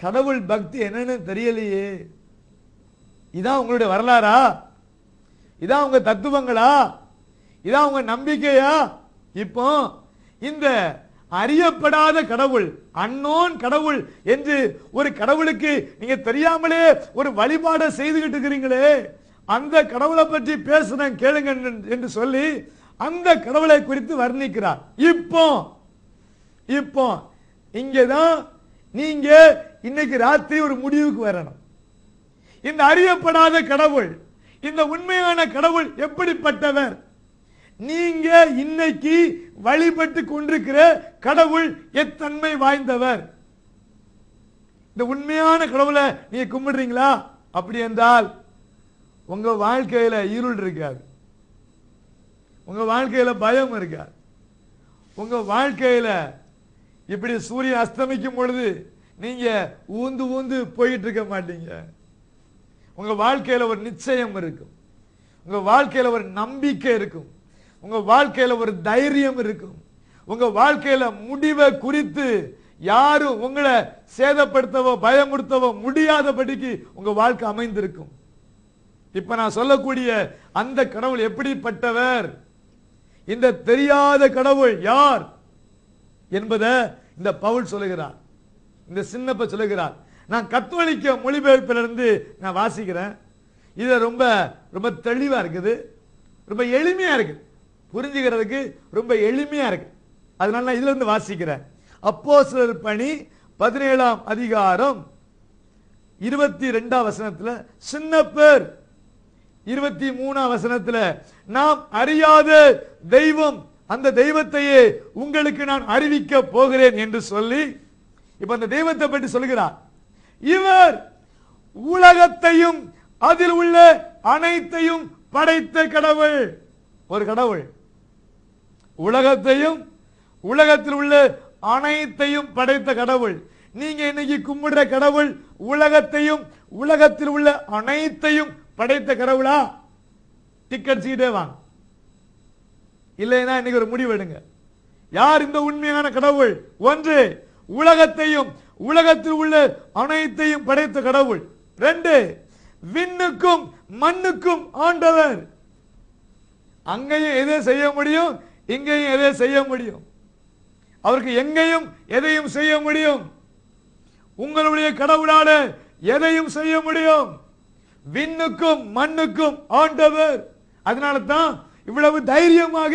கடவுள் பக்தி என்னன்னு தெரியலையே. இதான் உங்களுடைய வரலாறா? இதான் உங்க தத்துவங்களா? இதான் உங்க நம்பிக்கையா? இப்போ இந்த அறியப்படாத கடவுள், அன்னோன் கடவுள் என்று ஒரு கடவுளுக்கு நீங்க தெரியாமலே ஒரு வழிபாடை செய்துகிட்டு இருக்கிறீங்களே, அந்த கடவுளை பற்றி பேசுறேன் கேளுங்க என்று சொல்லி அந்த கடவுளை குறித்து வர்ணிக்கிறார். இப்போ இங்கதான் நீங்க இன்னைக்கு ராத்திரி ஒரு முடிவுக்கு வரணும். இந்த அறியப்படாத கடவுள், இந்த உண்மையான கடவுள் எப்படிப்பட்டவர்? நீங்க இன்னைக்கு வழிபட்டு கொண்டிருக்கிற கடவுள் எத்தன்மை வாய்ந்தவர்? இந்த உண்மையான கடவுளை நீங்க கும்பிடுறீங்களா? அப்படி என்றால் உங்க வாழ்க்கையில இருள் இருக்காது, உங்க வாழ்க்கையில பயம் இருக்காது, உங்க வாழ்க்கையில இப்படி சூரியன் அஸ்தமிக்கும் பொழுது நீங்க ஊந்து ஊந்து போயிட்டு இருக்க மாட்டீங்க. உங்க வாழ்க்கையில ஒரு நிச்சயம் இருக்கும், உங்க வாழ்க்கையில ஒரு நம்பிக்கை இருக்கும், உங்க வாழ்க்கையில ஒரு தைரியம் இருக்கும், உங்க வாழ்க்கையில முடிவை குறித்து யாரும் உங்களை சேதப்படுத்தவோ பயமுறுத்தவோ முடியாதபடிக்கு உங்க வாழ்க்கை அமைந்திருக்கும். இப்ப நான் சொல்லக்கூடிய அந்த கடவுள் எப்படிப்பட்டவர்? இந்த தெரியாத கடவுள் யார் என்பதை இந்த பவுல் சொல்லுகிறார், இந்த சின்னப்ப சொல்லுகிறார். நான் கத்தோலிக்க மொழிபெயர்ப்பிலிருந்து நான் வாசிக்கிறேன். இது ரொம்ப ரொம்ப தெளிவா இருக்குது, ரொம்ப எளிமையா இருக்கு, புரிஞ்சுக்கிறதுக்கு ரொம்ப எளிமையா இருக்கு. அதனால நான் இதுல இருந்து வாசிக்கிறேன். அப்போஸ்தலர் பணி 17ஆம் அதிகாரம் 22ஆம் வசனத்துல சின்னப்பர் 23ஆம் வசனத்துல நாம் அறியாத தெய்வம், அந்த தெய்வத்தையே உங்களுக்கு நான் அறிவிக்க போகிறேன் என்று சொல்லி இப்ப அந்த தெய்வத்தை பற்றி சொல்கிறார். இவர் உலகத்தையும் அதில் உள்ள அனைத்தையும் படைத்த கடவுள். ஒரு கடவுள் உலகத்தையும் உலகத்தில் உள்ள அனைத்தையும் படைத்த கடவுள். நீங்க இன்னைக்கு கும்பிடுற கடவுள் உலகத்தையும் உலகத்தில் உள்ள அனைத்தையும் படைத்த கடவுளா? டிக்கெட் சீட்டே வாங்க, இல்லைன்னா இன்னைக்கு ஒரு முடிவு எடுங்க. யார் இந்த உண்மையான கடவுள்? ஒன்று, உலகத்தையும் உலகத்தில் உள்ள அனைத்தையும் படைத்த கடவுள். 2, விண்ணுக்கும் மண்ணுக்கும் ஆண்டவர். அங்கேயும் எதை செய்ய முடியும், இங்கேயும் எதை செய்ய முடியும். அவருக்கு எங்கேயும் எதையும் செய்ய முடியும். உங்களுடைய கடவுளால எதையும் செய்ய முடியும். விண்ணுக்கும் மண்ணுக்கும் ஆண்டவர். அதனால தான் இவ்வளவு தைரியமாக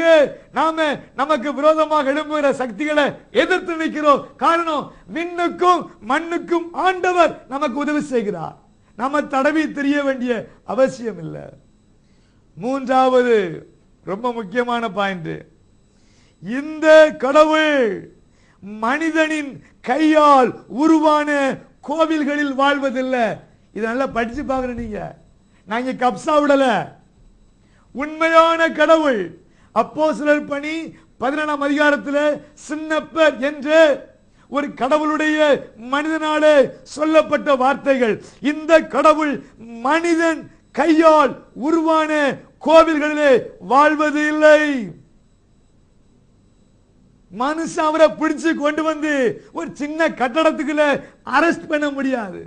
நாம நமக்கு விரோதமாக எழும்புகிற சக்திகளை எதிர்த்து நிற்கிறோம். காரணம், விண்ணுக்கும் மண்ணுக்கும் ஆண்டவர் நமக்கு உதவி செய்கிறார். நாம தடவி தெரிய வேண்டிய அவசியம் இல்லை. 3வது ரொம்ப முக்கியமான பாயிண்ட், இந்த கடவுள் மனிதனின் கையால் உருவான கோவில்களில் வாழ்வதில்லை. இதை நல்லா படிச்சு பாக்குற நீங்க, நான் இங்க கப்சா விடல. உண்மையான கடவுள் அப்போஸ்தலர் பணி 17ஆம் அதிகாரத்தில் சின்னப்பர் என்ற ஒரு கடவுளுடைய மனிதனாலே சொல்லப்பட்ட வார்த்தைகள். இந்த கடவுள் மனிதன் கையால் உருவான கோவில்களிலே வாழ்வது இல்லை. மனுஷன் அவரை பிடிச்சு கொண்டு வந்து ஒரு சின்ன கட்டடத்துக்குள்ள அரெஸ்ட் பண்ண முடியாது,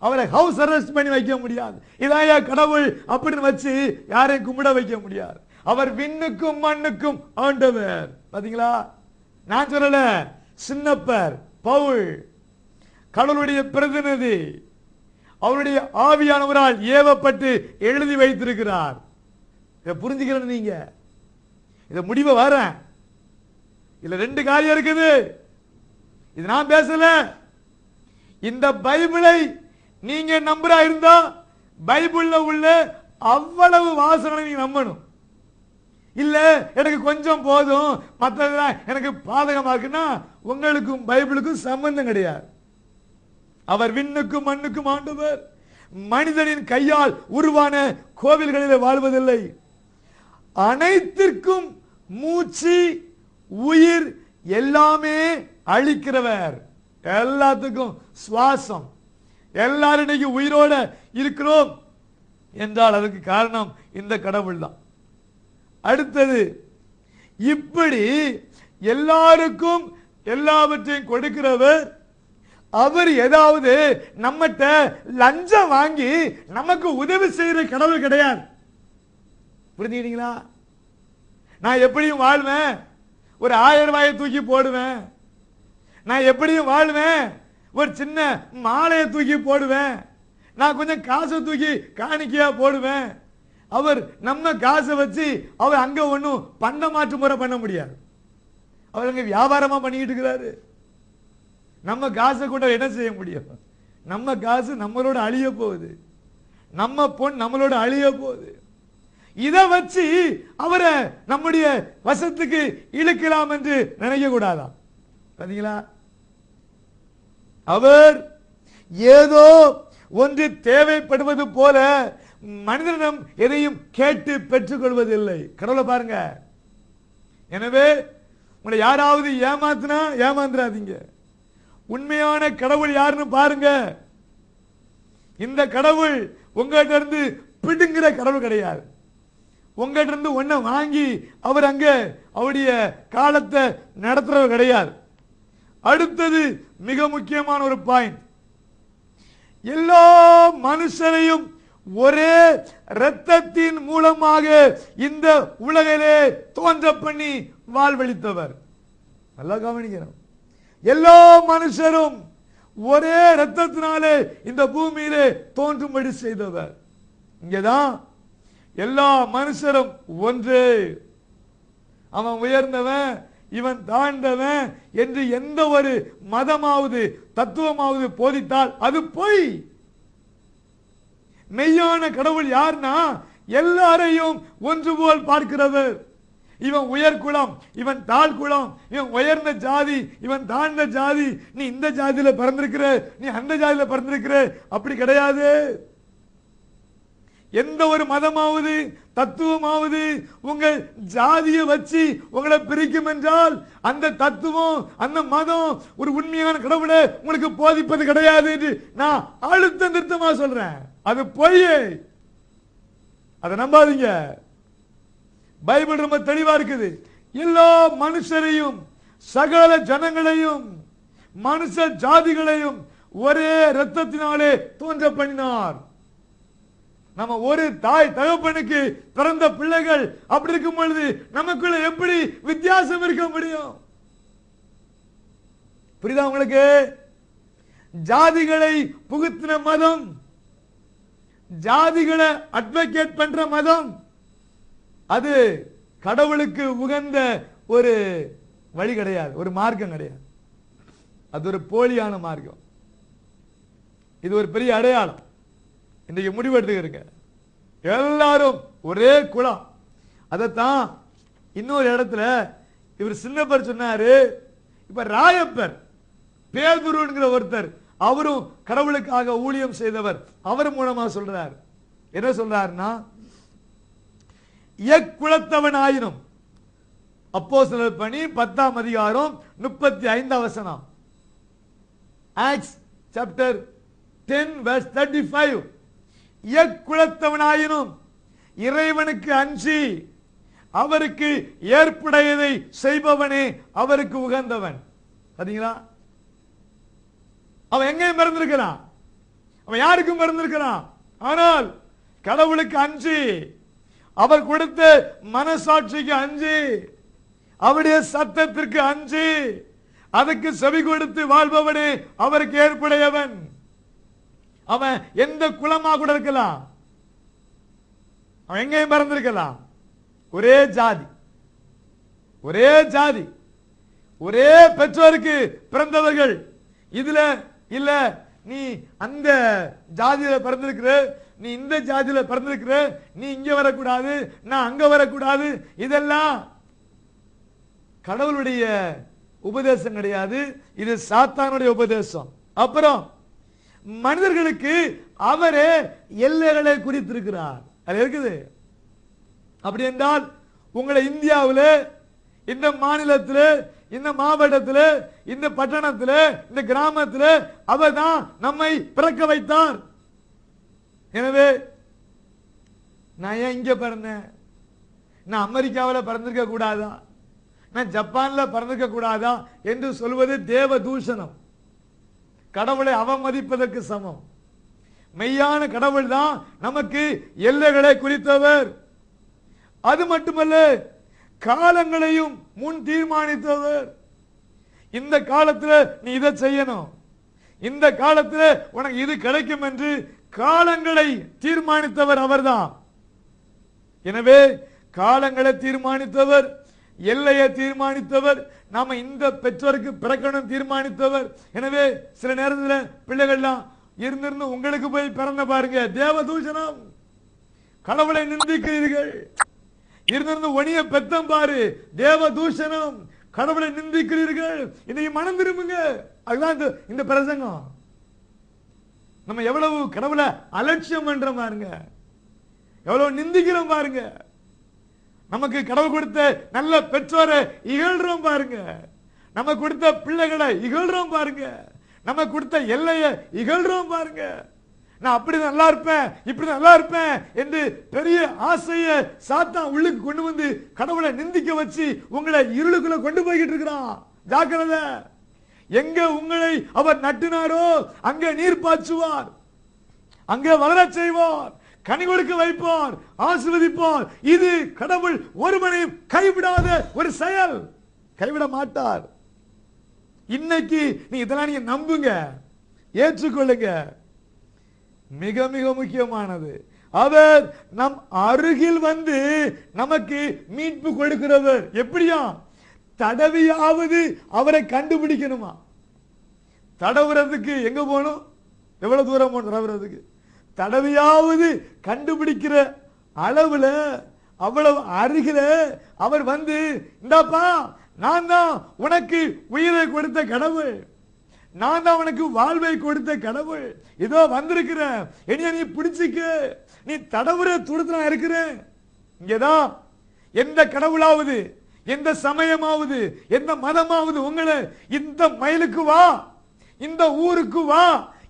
அவரை ஹவுஸ் அரெஸ்ட் பண்ணி வைக்க முடியாது. இதாயா கடவுள் அப்படின்னு வச்சு யாரையும் கும்பிட வைக்க முடியாது. அவர் விண்ணுக்கும் மண்ணுக்கும் ஆண்டவர். பாத்தீங்களா, நான் சொல்லல, சின்னப்பர் பவுல் கடவுளுடைய பிரதிநிதி, அவருடைய ஆவியானவரால் ஏவப்பட்டு எழுதி வைத்திருக்கிறார். இதை புரிஞ்சுக்கிறேன் நீங்க. இத முடிவை வரேன். இதுல 2 காரியம் இருக்குது. இது நான் பேசல. இந்த பைபிளை நீங்க நம்புறா இருந்தா பைபிள்ல உள்ள அவ்வளவு வாசனை நீங்க நம்பணும். இல்ல எனக்கு கொஞ்சம் போதும் மற்றதெல்லாம் எனக்கு பாதகமா இருக்குன்னா உங்களுக்கும் பைபிளுக்கும் சம்பந்தம் கிடையாது. அவர் விண்ணுக்கும் மண்ணுக்கும் ஆண்டவர். மனிதனின் கையால் உருவான கோவில்களிலே வாழ்வதில்லை. அனைத்திற்கும் மூச்சு உயிர் எல்லாமே அளிக்கிறவர். எல்லாத்துக்கும் சுவாசம். எல்லாரும் இன்னைக்கு உயிரோட இருக்கிறோம் என்றால் அதுக்கு காரணம் இந்த கடவுள் தான். அடுத்தது, இப்படி எல்லாருக்கும் எல்லாவற்றையும் கொடுக்கிறவர். அவர் ஏதாவது நம்மகிட்ட லஞ்சம் வாங்கி நமக்கு உதவி செய்யற கடவுள் கிடையாது. புரிஞ்சுக்கிட்டீங்களா? நான் எப்படியும் வாழ்வேன், ஒரு 1000 ரூபாயை தூக்கி போடுவேன், நான் எப்படியும் வாழ்வேன், ஒரு சின்ன மாலையை தூக்கி போடுவேன், நான் கொஞ்சம் காசை தூக்கி காணிக்கையா போடுவேன். அவர் நம்ம காசை வச்சு அவர் அங்க ஒன்னும் பண்ட மாற்று முறை பண்ண முடியாது. அவர் அங்க வியாபாரமா பண்ணிக்கிட்டு இருக்கிறாரு. நம்ம காசை கூட என்ன செய்ய முடியும்? நம்ம காசு நம்மளோட அழிய போகுது, நம்ம பொன் நம்மளோட அழிய போகுது. இதை வச்சு அவரை நம்முடைய வசத்துக்கு இழுக்கலாம் என்று நினைக்க கூடாதான். பாத்தீங்களா? அவர் ஏதோ ஒன்று தேவைப்படுவது போல மனிதனிடம் எதையும் கேட்டு பெற்றுக் கொள்வதில்லை. கடவுளை பாருங்க. எனவே உங்களை யாராவது ஏமாத்தினா ஏமாந்துடாதீங்க. உண்மையான கடவுள் யாருன்னு பாருங்க. இந்த கடவுள் உங்ககிட்ட இருந்து பிடுங்குற கடவுள் கிடையாது. உங்ககிட்ட இருந்து ஒன்ன வாங்கி அவர் அங்க அவருடைய காலத்தை நடத்துறவர் கிடையாது. அடுத்தது மிக முக்கியமான ஒரு பாயிண்ட், எல்லா மனுஷரையும் ஒரே இரத்தத்தின் மூலமாக இந்த உலகிலே தோன்ற பண்ணி வாழ்வளித்தவர். நல்லா கவனிக்கணும். எல்லா மனுஷரும் ஒரே இரத்தத்தினாலே இந்த பூமியிலே தோன்றும்படி செய்தவர். இங்கதான் எல்லா மனுஷரும் ஒன்று. அவன் உயர்ந்தவன், இவன் தாழ்ந்தவன் என்று எந்த ஒரு மதமாவது தத்துவமாவது போதித்தால் அது பொய். மெய்யான கடவுள் யார்னா எல்லாரையும் ஒன்று போல் பார்க்கிறவர். இவன் உயர் குலம், இவன் தாழ் குலம், இவன் உயர்ந்த ஜாதி, இவன் தாழ்ந்த ஜாதி, நீ இந்த ஜாதியில பிறந்திருக்கிற, நீ அந்த ஜாதியில பிறந்திருக்கிற, அப்படி கிடையாது. எந்த ஒரு மதமாவது தத்துவமாவது உங்கள் ஜாதியை வச்சு உங்களை பிரிக்கும் என்றால் அந்த தத்துவம் அந்த மதம் ஒரு உண்மையான கடவுளை உங்களுக்கு போதிப்பது கிடையாது என்று நான் அழுத்த நிறுத்தமா சொல்றேன். அது பொய்யே, அதை நம்பாதீங்க. பைபிள் ரொம்ப தெளிவா இருக்குது. எல்லா மனுஷரையும் சகல ஜனங்களையும் மனுஷ ஜாதிகளையும் ஒரே இரத்தத்தினாலே தோன்ற பண்ணினார். நம்ம ஒரு தாய் தகப்பனுக்கு பிறந்த பிள்ளைகள். அப்படி இருக்கும் பொழுது நமக்குள்ள எப்படி வித்தியாசம் இருக்க முடியும்? புரியுதா உங்களுக்கு? ஜாதிகளை புகுத்தின மதம், ஜாதிகளை அட்வொகேட் பண்ற மதம், அது கடவுளுக்கு உகந்த ஒரு வழி கிடையாது, ஒரு மார்க்கம் கிடையாது. அது ஒரு போலியான மார்க்கம். இது ஒரு பெரிய அடையாளம். இன்றைக்கு முடிவெடுத்துக்கிறீங்க, எல்லாரும் ஒரே குலம். அதைத்தான் இன்னொரு இடத்துல இவர் சின்னப்பர் சொன்னாரு. இப்ப ராயப்பர் பேதுருங்கிற ஒருத்தர், அவரும் கடவுளுக்காக ஊழியம் செய்தவர், அவர் மூலமா சொல்றார். என்ன சொல்றாருன்னா, எக்குலத்தவன் ஆயினும், அப்போஸ்தலர் பணி 10ஆம் அதிகாரம் 35ஆம் வசனம், ஆக்ட்ஸ் சாப்டர் 10 verse 35, எக்குலத்தவனாயினும் இறைவனுக்கு அஞ்சி அவருக்கு ஏற்புடையதை செய்பவனே அவருக்கு உகந்தவன். பாத்தீங்களா? அவன் எங்கேயும் பிறந்திருக்கிறான், அவன் யாருக்கும் பிறந்திருக்கிறான். ஆனால் கடவுளுக்கு அஞ்சி, அவர் கொடுத்த மனசாட்சிக்கு அஞ்சி, அவருடைய சத்தத்திற்கு அஞ்சி அதுக்கு செவி கொடுத்து வாழ்பவனே அவருக்கு ஏற்புடையவன். அவன் எந்த குலமா கூட இருக்கலாம், அவன் எங்கேயும் பிறந்திருக்கலாம். ஒரே ஜாதி, ஒரே ஜாதி, ஒரே பெற்றோருக்கு பிறந்தவர்கள். இதுல இல்ல நீ அந்த ஜாதியில பிறந்திருக்கிற, நீ இந்த ஜாதியில பிறந்திருக்கிற, நீ இங்க வரக்கூடாது, நான் அங்க வரக்கூடாது, இதெல்லாம் கடவுளுடைய உபதேசம் கிடையாது. இது சாத்தானுடைய உபதேசம். அப்புறம் மனிதர்களுக்கு அவரே எல்லைகளை குறித்திருக்கிறார். அது இருக்குது. அப்படி என்றால் உங்களை இந்தியாவில், இந்த மாநிலத்தில், இந்த மாவட்டத்தில், இந்த பட்டணத்தில், இந்த கிராமத்தில் அவர் தான் நம்மை பிறக்க வைத்தார். எனவே நான் ஏன் இங்க பிறந்தேன், நான் அமெரிக்காவில் பிறந்திருக்க கூடாதா, நான் ஜப்பான்ல பிறந்திருக்க கூடாதா என்று சொல்வது தேவ தூஷணம், கடவுளை அவமதிப்பதற்கு சமம். மெய்யான கடவுள் தான் நமக்கு எல்லைகளை குறித்தவர். அது மட்டுமல்ல, காலங்களையும் முன் தீர்மானித்தவர். இந்த காலத்துல நீ இதை செய்யணும், இந்த காலத்துல உனக்கு இது கிடைக்கும் என்று காலங்களை தீர்மானித்தவர் அவர்தான். எனவே காலங்களை தீர்மானித்தவர், எல்லையை தீர்மானித்தவர், நாம இந்த பெற்றோருக்கு பிறக்கணும் தீர்மானித்தவர். எனவே சில நேரத்தில் பிள்ளைகள்லாம் இருந்திருந்து உங்களுக்கு போய் பிறந்த பாருங்க, தேவதூஷணம், கடவுளை நிந்திக்கிறீர்கள். இருந்திருந்து ஒனிய பெத்தம் பாரு, தேவதூஷணம், கடவுளை நிந்திக்கிறீர்கள். இன்னைக்கு மனம் திரும்புங்க. அதுதான் இந்த பிரசங்கம். நம்ம எவ்வளவு கடவுளை அலட்சியம் பண்றோம் பாருங்க, எவ்வளவு நிந்திக்கிறோம் பாருங்க. நமக்கு கடவுள் கொடுத்த நல்ல பெற்றோரை இகழ்றோம் பாருங்க, நம்ம கொடுத்த பிள்ளைகளை இகழ்றோம் பாருங்க, நம்ம கொடுத்த எல்லையை இகழ்றோம் பாருங்க. நான் அப்படி நல்லா இருப்பேன், இப்படி நல்லா இருப்பேன் என்று பெரிய ஆசையை சாத்தான் உள்ளுக்கு கொண்டு வந்து கடவுளை நிந்திக்க வச்சு உங்களை இருளுக்குள்ள கொண்டு போய்கிட்டு இருக்கிறான். ஜாக்கிரதை. எங்க உங்களை அவர் நட்டினாரோ அங்கே நீர் பாய்ச்சுவார், அங்கே வளரச் செய்வார், கனி கொடுக்க வைப்பார், ஆசீர்வதிப்பார். இது கடவுள் ஒருவனையும் கைவிடாத ஒரு செயல், கைவிட மாட்டார். இன்னைக்கு நீ இதெல்லாம் நீங்க நம்புங்க, ஏற்றுக்கொள்ளுங்க. மிக மிக முக்கியமானது, அவர் நம் அருகில் வந்து நமக்கு மீட்பு கொடுக்கிறவர். எப்படியா? தடவியாவது அவரை கண்டுபிடிக்கணுமா? தடவுறதுக்கு எங்க போகணும்? எவ்வளவு தூரம் போகணும் தடவுறதுக்கு? தடவியாவது கண்டுபிடிக்கிற அளவுல அவ்வளவு அருகில அவர் வந்து, இந்தாப்பா நான் தான் உனக்கு உயிரை கொடுத்த கடவுள், நான் தான் உனக்கு வாழ்வை கொடுத்த கடவுள், இதோ வந்திருக்கிறேன், என்னைய நீ பிடிச்சிக்க, நீ தடவுற தூரத்துல நான் இருக்கிறேன். இங்கதான் எந்த கடவுளாவது, எந்த சமயமாவது, எந்த மதமாவது உங்களை இந்த மைலுக்கு வா, இந்த ஊருக்கு வா,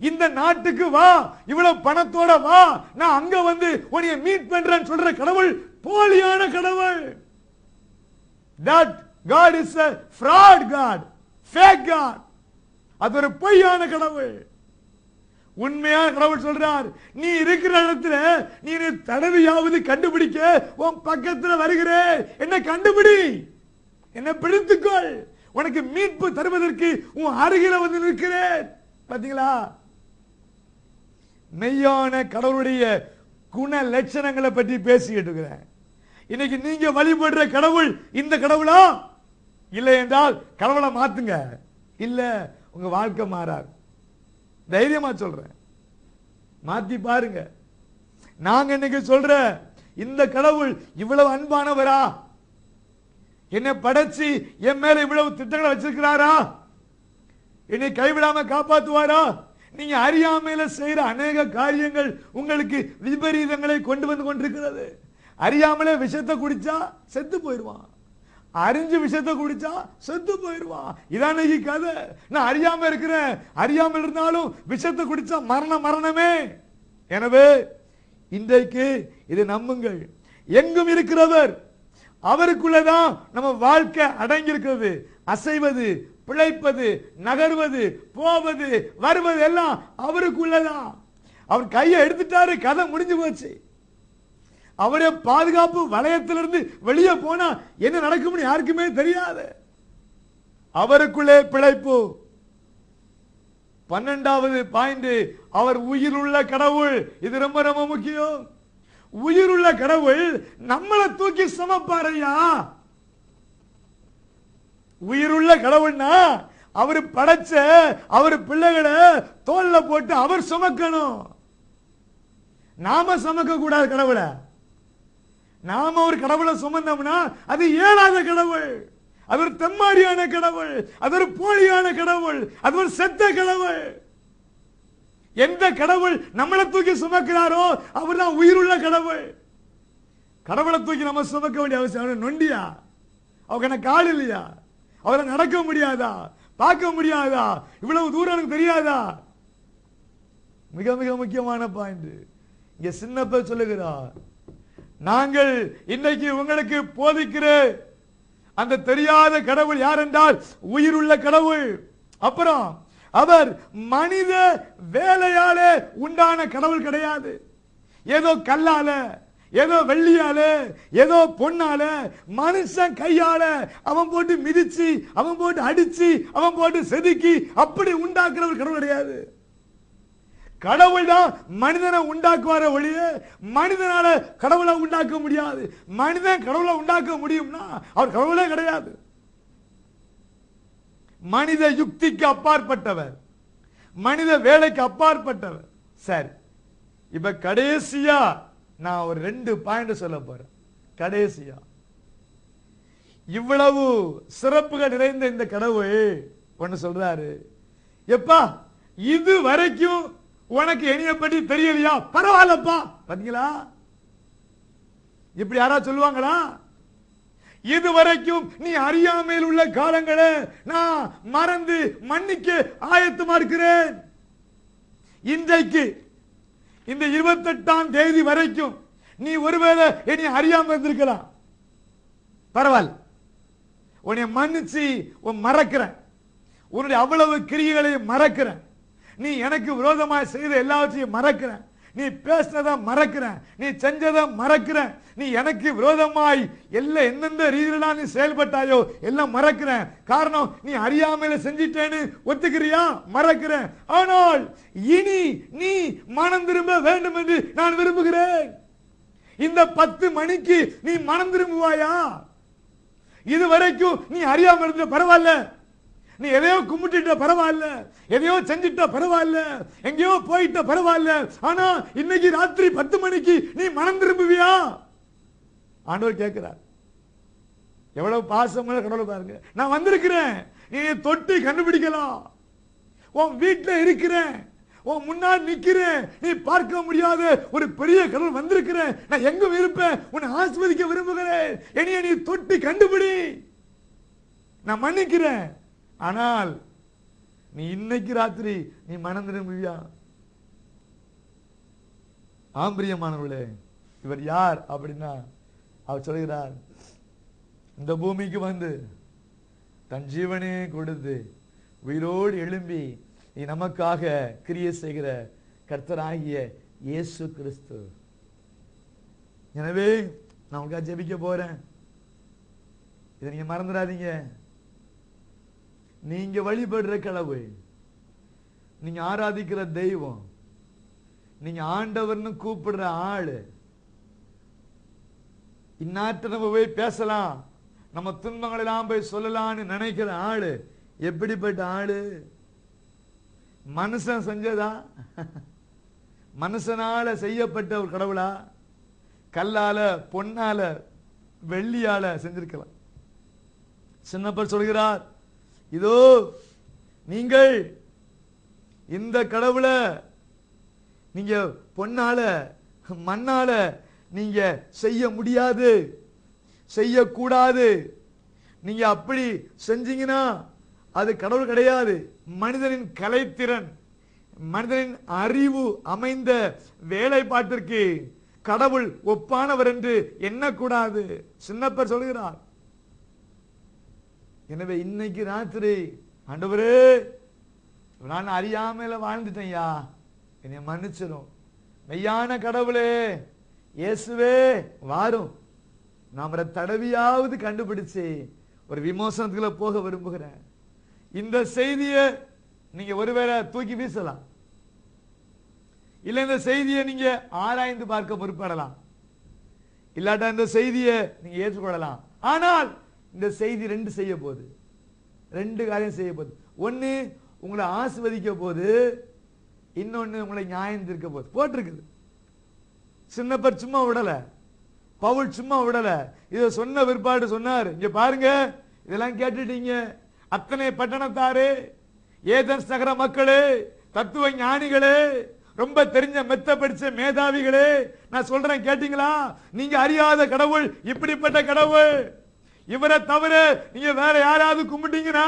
இந்த நாட்டுக்கு வா, இவ்வளவு பணத்தோட வா, நான் அங்க வந்து உன்னை மீட் பண்றேன்னு சொல்ற கடவுள் போலியான கடவுள். That God is a fraud God, fake God. அது ஒரு பொய்யான கடவுள். உண்மையான கடவுள் சொல்றார், நீ இருக்கிற இடத்துல நீ தடவியாவது கண்டுபிடிக்க உன் பக்கத்துல வருகிறேன், என்ன கண்டுபிடி, என்ன பிடித்துக்கொள், உனக்கு மீட்பு தருவதற்கு உன் அருகில வந்து நிற்கிறேன். பாத்தீங்களா? மெய்யான கடவுளுடைய குண லட்சணங்களை பற்றி பேசிக்கிட்டு இருக்கிறேன். இன்னைக்கு நீங்க வழிபடுற கடவுள் இந்த கடவுளா? இல்லை என்றால் கடவுளை மாத்துங்க. இல்ல உங்க வாழ்க்கை மாறாது. தைரியமா சொல்றேன், மாத்தி பாருங்க. நாங்க இன்னைக்கு சொல்ற இந்த கடவுள் இவ்வளவு அன்பானவரா? என்னை படைச்சு என் மேல இவ்வளவு திட்டங்களை வச்சிருக்கிறாரா? என்னை கைவிடாம காப்பாத்துவாரா? நீங்க அறியாமையில செய்யற அநேக காரியங்கள் உங்களுக்கு விபரீதங்களை கொண்டு வந்து கொண்டிருக்கிறது. அறியாமலே விஷத்தை குடிச்சா செத்து போயிடுவான், அறிஞ்சு விஷத்தை குடிச்சா செத்து போயிடுவான். இதான் கதை. நான் அறியாம இருக்கிறேன், அறியாமல் இருந்தாலும் விஷத்தை குடிச்சா மரணமே. எனவே இன்றைக்கு இதை நம்புங்கள். எங்கும் இருக்கிறவர், அவருக்குள்ளதான் நம்ம வாழ்க்கை அடங்கி இருக்கிறது. அசைவது, பிழைப்பது, நகர்வது, போவது, வருவது எல்லாம் அவருக்குள்ளதான். அவர் கையை எடுத்துட்டாரு, கதை முடிஞ்சு போச்சு. அவருடைய பாதுகாப்பு வளையத்திலிருந்து வெளியே போனா என்ன நடக்கும்னு யாருக்குமே தெரியாது. அவருக்குள்ளே பிழைப்பு. 12வது பாயிண்ட், அவர் உயிருள்ள கடவுள். இது ரொம்ப ரொம்ப முக்கியம். உயிருள்ள கடவுள் நம்மளை தூக்கி சுமப்பாரையா? உயிருள்ள கடவுள்னா அவர் படைச்ச அவர் பிள்ளைகளை தோல்ல போட்டு அவர் சுமக்கணும். நாம சுமக்க கூடாது கடவுளை. நாம ஒரு கடவுளை சுமந்தோம்னா அது ஏழாத கடவுள், அது ஒரு தெம்மாடியான கடவுள், அது ஒரு போலியான கடவுள், அது ஒரு செத்த கடவுள். எந்த கடவுள் நம்மளை தூக்கி சுமக்கிறாரோ அவர் தான் உயிருள்ள கடவுள். கடவுளை தூக்கி நம்ம சுமக்க வேண்டிய அவசியம் நொண்டியா? அவங்க கால் இல்லையா? அவரை நடக்க முடியாதா? பார்க்க முடியாதா? இவ்வளவு தூரம் எனக்கு தெரியாதா? மிக மிக முக்கியமான பாயிண்ட். இங்க சின்னப்ப சொல்லுகிறார், நாங்கள் இன்னைக்கு உங்களுக்கு போதிக்கிற அந்த தெரியாத கடவுள் யார் என்றால் உயிருள்ள கடவுள். அப்புறம் அவர் மனித வேலையாலே உண்டான கடவுள் கிடையாது. ஏதோ கல்லால, ஏதோ வெள்ளியால ஏதோ பொன்னால மனுஷன் கையால அவன் போட்டு மிதிச்சு அவன் போட்டு அடிச்சு அவன் போட்டு செதுக்கி அப்படி உண்டாக்குறவர் கடவுள் கிடையாது. கடவுள் தான் மனிதனை உண்டாக்குவார ஒழிய மனிதனால கடவுளை உண்டாக்க முடியாது. மனிதன் கடவுளை உண்டாக்க முடியும்னா அவர் கடவுளே கிடையாது. மனித யுக்திக்கு அப்பாற்பட்டவர், மனித வேலைக்கு அப்பாற்பட்டவர். சரி, இப்ப கடைசியா நான் ஒரு 2 பாயிண்ட் சொல்ல போறேன். கடைசியா இவ்வளவு சிறப்புகள் நிறைந்த இந்த கடவுள் ஒன்னு சொல்றாரு, எப்பா இது வரைக்கும் உனக்கு என்னைய பற்றி தெரியலையா? பரவாயில்லப்பா. பாத்தீங்களா, இப்படி யாரா சொல்லுவாங்களா? இதுவரைக்கும் நீ அறியாமையில் உள்ள காலங்களை நான் மறந்து மன்னிக்க ஆயத்தமா இருக்கிறேன். இன்றைக்கு இந்த 28ஆம் தேதி வரைக்கும் நீ ஒருவேளை என்னை அறியாம இருந்திருக்கலாம். பரவாயில்ல, உன்னை மன்னிச்சு மறக்கிறேன். உன்னுடைய அவ்வளவு கிரியைகளை மறக்கிறேன். நீ எனக்கு விரோதமாய் செய்த எல்லாவற்றையும் மறக்கிறேன். நீ பேசினதை மறக்கிறேன். நீ செஞ்சதை மறக்கிறேன். நீ எனக்கு விரோதமாய் எல்லாம் எந்தெந்த ரீதியிலாம் நீ செயல்பட்டாயோ எல்லாம் மறக்கிறேன். காரணம் நீ அறியாமையில செஞ்சிட்டேன்னு ஒத்துக்கிறியா? மறக்கிறேன். ஆனால் இனி நீ மனம் திரும்ப வேண்டும் என்று நான் விரும்புகிறேன். இந்த 10 மணிக்கு நீ மனம் திரும்புவாயா? இதுவரைக்கும் நீ அறியாம இருந்த பரவாயில்ல, நீ எதையோ கும்பிட்டுட்ட பரவாயில்ல, எதையோ செஞ்சிட்ட பரவாயில்ல, எங்கேயோ போயிட்ட பரவாயில்ல, ஆனா இன்னைக்கு ராத்திரி 10 மணிக்கு நீ மனம் திரும்புவியா? ஆண்டவர் கேட்கிறார். எவ்வளவு பாசமான கடவுளை பாருங்க. நான் வந்திருக்கிறேன், நீ தொட்டி கண்டுபிடிக்கலாம். உன் வீட்டில் இருக்கிறேன், உன் முன்னாடி நிக்கிறேன். நீ பார்க்க முடியாத ஒரு பெரிய கடவுள் வந்திருக்கிறேன். நான் எங்க இருப்பேன், உன்னை ஆசீர்வதிக்க விரும்புகிறேன். என்னைய நீ தொட்டி கண்டுபிடி, நான் மன்னிக்கிறேன். ஆனால் நீ இன்னைக்கு ராத்திரி நீ மனம் திரும்புவியா? ஆம்பிரியமானவர்களே, இவர் யார் அப்படின்னா அவர் சொல்கிறார், இந்த பூமிக்கு வந்து தன் ஜீவனே கொடுத்து உயிரோடு எழும்பி நீ நமக்காக கிரியை செய்கிற கர்த்தராகிய இயேசு கிறிஸ்து. எனவே நான் உங்களுக்காக ஜெபிக்க போறேன். இதை நீங்க மறந்துடாதீங்க. நீங்க வழிபடுற கடவுள், நீங்க ஆராதிக்கிற தெய்வம், நீங்க ஆண்டவர்னு கூப்பிடுற ஆளு, இந்நாட்டு நம்ம போய் பேசலாம், நம்ம துன்பங்களெல்லாம் போய் சொல்லலாம்னு நினைக்கிற ஆளு எப்படிப்பட்ட ஆளு? மனுஷன் செஞ்சதா? மனுஷனால செய்யப்பட்ட ஒரு கடவுளா? கல்லால, பொன்னால, வெள்ளியால செஞ்சிருக்கலாம். சின்னப்பர் சொல்கிறார், இதோ நீங்கள் இந்த கடவுளை நீங்க பொன்னால மண்ணால நீங்க செய்ய முடியாது, செய்யக்கூடாது. நீங்க அப்படி செஞ்சீங்கன்னா அது கடவுள் கிடையாது. மனிதனின் கலைத்திறன், மனிதனின் அறிவு அமைந்த வேலைப்பாட்டிற்கு கடவுள் ஒப்பானவர் என்று எண்ணக்கூடாது. சின்னப்பர் சொல்கிறார். எனவே இன்னைக்கு ராத்திரி, ஆண்டவரே நான் அறியாமையில வாழ்ந்துட்டேன்யா, என்னை மன்னிச்சிடும். மெய்யான கடவுளே இயேசுவே வாரும், நாம் தடவியாவது கண்டுபிடிச்சு ஒரு விமோசனத்துக்குள்ள போக விரும்புகிறேன். இந்த செய்தியை நீங்க ஒருவேளை தூக்கி வீசலாம், இல்ல இந்த செய்தியை நீங்க ஆராய்ந்து பார்க்க முற்படலாம், இல்லாட்டா இந்த செய்தியை நீங்க ஏற்றுக்கொள்ளலாம். ஆனால் இந்த செய்தி 2 செய்ய போகுது, 2 காரியம் செய்ய போகுது. ஒன்னு உங்களை ஆசீர்வதிக்க போது, இன்னொன்னு உங்களை நியாயம் தீர்க்க போது. போட்டிருக்குது. சின்னப்பர் சும்மா விடல, பவுல் சும்மா விடல. இதை சொன்ன விற்பாடு சொன்னார், இங்க பாருங்க, இதெல்லாம் கேட்டுட்டீங்க அத்தனை பட்டணத்தாரே, ஏதென்ஸ் நகர மக்களே, தத்துவ ஞானிகளே, ரொம்ப தெரிஞ்ச மெத்த படிச்ச மேதாவிகளே, நான் சொல்றேன் கேட்டீங்களா? நீங்க அறியாத கடவுள் இப்படிப்பட்ட கடவுள். இவரை தவிர நீங்க வேற யாராவது கும்பிட்டீங்கன்னா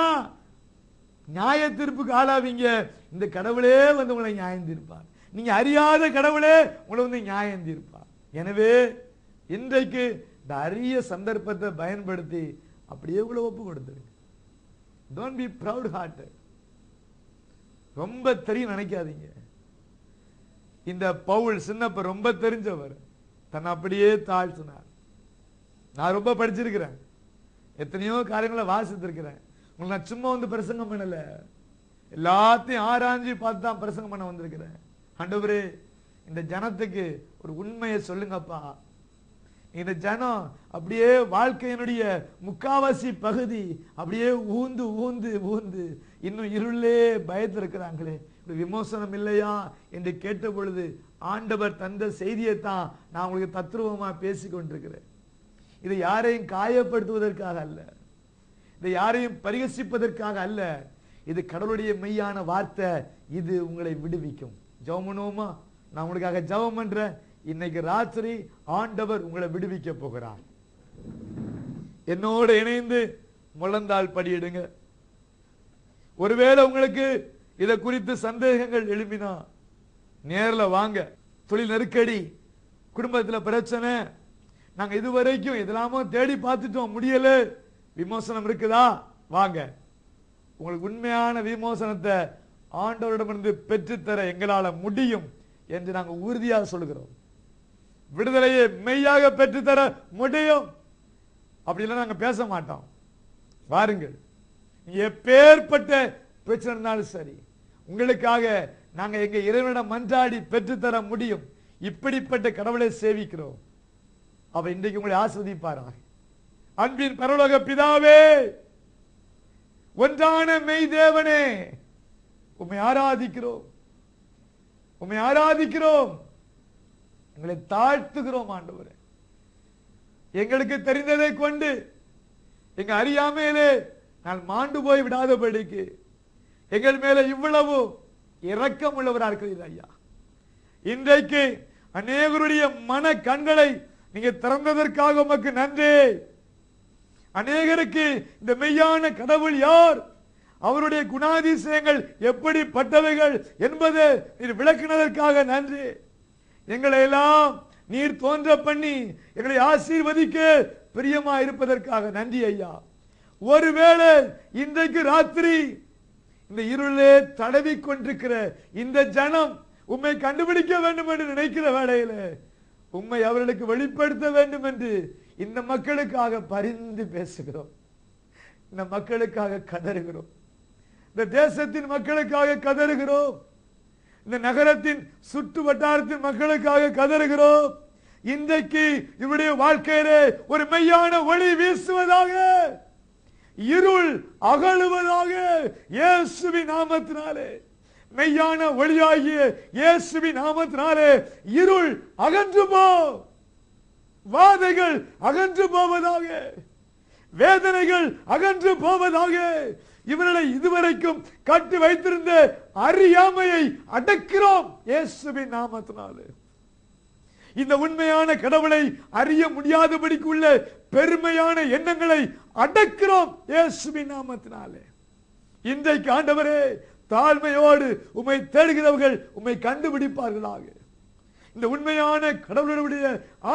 நியாய தீர்ப்புக்கு ஆளாவீங்க. இந்த கடவுளே வந்து உங்களை நியாயம் தீர்ப்பார். நீங்க அறியாத கடவுளே உங்களை வந்து நியாயம் தீர்ப்பார். எனவே இன்றைக்கு இந்த அரிய சந்தர்ப்பத்தை பயன்படுத்தி அப்படியே உங்களை ஒப்பு கொடுத்துருங்க. Don't be proud hard. ரொம்ப தெரியும் நினைக்காதீங்க. இந்த பவுல் சின்னப்ப ரொம்ப தெரிஞ்சவர், தன்னை அப்படியே தாழ்த்தினார். நான் ரொம்ப படிச்சிருக்கிறேன், எத்தனையோ காரியங்களை வாசித்திருக்கிறேன். உங்களுக்கு நான் சும்மா வந்து பிரசங்கம் பண்ணல, எல்லாத்தையும் ஆராய்ஞ்சு பார்த்து தான் பிரசங்கம் பண்ண வந்திருக்கிறேன். ஆண்டவரே, இந்த ஜனத்துக்கு ஒரு உண்மையை சொல்லுங்கப்பா. இந்த ஜனம் அப்படியே வாழ்க்கையினுடைய முக்காவாசி பகுதி அப்படியே ஊந்து ஊந்து ஊந்து இன்னும் இருளே பயத்தில் இருக்கிறாங்களே, விமோசனம் இல்லையா என்று கேட்ட பொழுது ஆண்டவர் தந்த செய்தியை தான் நான் உங்களுக்கு தத்ரூபமா பேசி கொண்டிருக்கிறேன். இதை யாரையும் காயப்படுத்துவதற்காக அல்ல, இதை யாரையும் பரிகசிப்பதற்காக அல்ல. இது கடவுளுடைய மெய்யான வார்த்தை. இது உங்களை விடுவிக்கும். ஜெபம் பண்ணுவோமா? நான் உங்களுக்காக ஜெபம் பண்றேன். இன்னைக்கு ராத்திரி ஆண்டவர் உங்களை விடுவிக்க போகிறார். என்னோடு இணைந்து முழந்தாள் படியிடுங்க. ஒருவேளை உங்களுக்கு இதை குறித்து சந்தேகங்கள் எழுப்பினா நேரில் வாங்க. தொழில் நெருக்கடி, குடும்பத்தில் பிரச்சனை, நாங்க இதுவரைக்கும் இதெல்லாமோ தேடி பார்த்துட்டோம், முடியல, விமோசனம் இருக்குதா? வாங்க. உங்களுக்கு உண்மையான விமோசனத்தை ஆண்டவரிடமிருந்து பெற்றுத்தர எங்களால முடியும் என்று நாங்கள் உறுதியாக சொல்கிறோம். விடுதலையை மெய்யாக பெற்றுத்தர முடியும். அப்படிலாம் நாங்க பேச மாட்டோம். வாருங்கள். எப்பேற்பட்ட பிரச்சனை இருந்தாலும் சரி, உங்களுக்காக நாங்க எங்க இறைவனிடம் மன்றாடி பெற்றுத்தர முடியும். இப்படிப்பட்ட கடவுளை சேவிக்கிறோம். அவ இன்றைக்கு உங்களை ஆஸ்வதிப்பாராக. அன்பின் பரலோக பிதாவே, ஒன்றான மெய் தேவனே, உம்மை ஆராதிக்கிறோம், உம்மை ஆராதிக்கிறோம். எங்களை தாழ்த்துகிறோம் ஆண்டவரே. எங்களுக்கு தெரிந்ததை கொண்டு எங்க அறியாமையிலே நான் மாண்டு போய் விடாதபடிக்கு எங்கள் மேல இவ்வளவு இரக்கம் உள்ளவராக இருக்கிறீர்கள் ஐயா. இன்றைக்கு அநேகருடைய மன கண்களை நீங்க திறந்ததற்காக உமக்கு நன்றி. அநேகருக்கு இந்த மெய்யான கடவுள் யார், அவருடைய குணாதிசயங்கள் எப்படிப்பட்டவைகள் என்பதை நீர் விளக்கினதற்காக நன்றி. எங்களை எல்லாம் நீர் தோன்ற பண்ணி எங்களை ஆசீர்வதிக்க பிரியமா இருப்பதற்காக நன்றி ஐயா. ஒருவேளை இன்றைக்கு ராத்திரி இந்த இருளே தடவி கொண்டிருக்கிற இந்த ஜனம் உம்மை கண்டுபிடிக்க வேண்டும் என்று நினைக்கிற வேளையில உம்மை அவர்களுக்கு வெளிப்படுத்த வேண்டும் என்று இந்த மக்களுக்காக பரிந்து பேசுகிறோம். இந்த மக்களுக்காக கதறுகிறோம். இந்த தேசத்தின் மக்களுக்காக கதறுகிறோம். இந்த நகரத்தின் சுற்று வட்டாரத்தின் மக்களுக்காக கதறுகிறோம். இன்றைக்கு இவருடைய வாழ்க்கையிலே ஒரு மெய்யான ஒளி வீசுவதாக, இருள் அகழுவதாக இயேசுவின் நாமத்தினாலே. மெய்யான ஒளியாகிய இயேசுவின் நாமத்தினாலே இருள் அகன்று போ, வாதைகள் அகன்று போவதாக, வேதனைகள் அகன்று போவதாக. இவர்களை இதுவரைக்கும் கட்டி வைத்திருந்த அறியாமையை அடக்கிறோம் இயேசுவின் நாமத்தினாலே. இந்த உண்மையான கடவுளை அறிய முடியாதபடிக்கு உள்ள பெருமையான எண்ணங்களை அடக்கிறோம் இயேசுவின் நாமத்தினாலே. இன்றைக்கு ஆண்டவரே, தாழ்மையோடு உம்மை தேடுகிறவர்கள் உம்மை கண்டுபிடிப்பார்களாக. இந்த உண்மையான கடவுளுடைய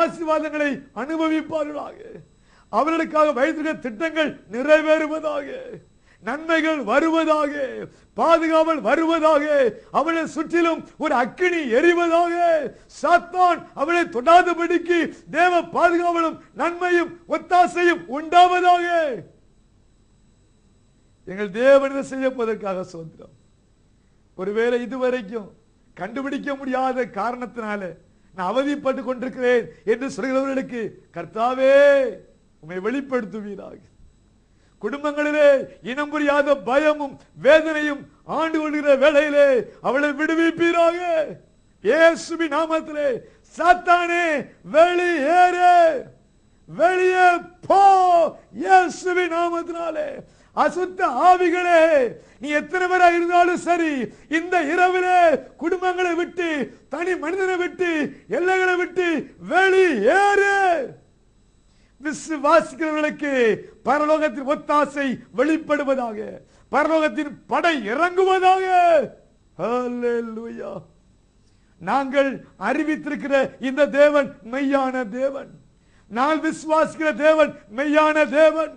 ஆசீர்வாதங்களை அனுபவிப்பார்களாக. அவர்களுக்காக வைத்திருக்கிற திட்டங்கள் நிறைவேறுவதாக, நன்மைகள் வருவதாக, பாதுகாவல் வருவதாக, அவளை சுற்றிலும் ஒரு அக்கினி எரிவதாக, சாத்தான் அவளை தொடாதபடிக்கு தேவ பாதுகாவலும் நன்மையும் ஒத்தாசையும் உண்டாவதாக. எங்கள் தேவனை செய்யப்பதற்காக சோத்திரம். ஒருவேளை இதுவரைக்கும் கண்டுபிடிக்க முடியாத காரணத்தினால நான் அவதிப்பட்டு கொண்டிருக்கிறேன் என்று சொல்கிறவர்களுக்கு கர்த்தாவே உம்மை வெளிப்படுத்துவீராக. குடும்பங்களிலே இனம் புரியாத பயமும் வேதனையும் ஆண்டு கொள்கிற வேளையிலே அவளை விடுவிப்பீராக. இயேசுவின் நாமத்திலே சாத்தானே வெளியேறு, வெளியே போ இயேசுவின் நாமத்தினாலே. அசுத்த ஆவிகளே, நீ எத்தனை பேராக இருந்தாலும் சரி, இந்த இரவிலே குடும்பங்களை விட்டு, தனி மனிதனை விட்டு, எல்லைகளை விட்டு வெளியேறு. விசுவாசிக்கிறவர்களுக்கு பரலோகத்தின் ஒத்தாசை வெளிப்படுவதாக, பரலோகத்தின் படை இறங்குவதாக. ஹல்லேலூயா. நாங்கள் அறிவித்திருக்கிற இந்த தேவன் மெய்யான தேவன். நாங்கள் விசுவாசிக்கிற தேவன் மெய்யான தேவன்.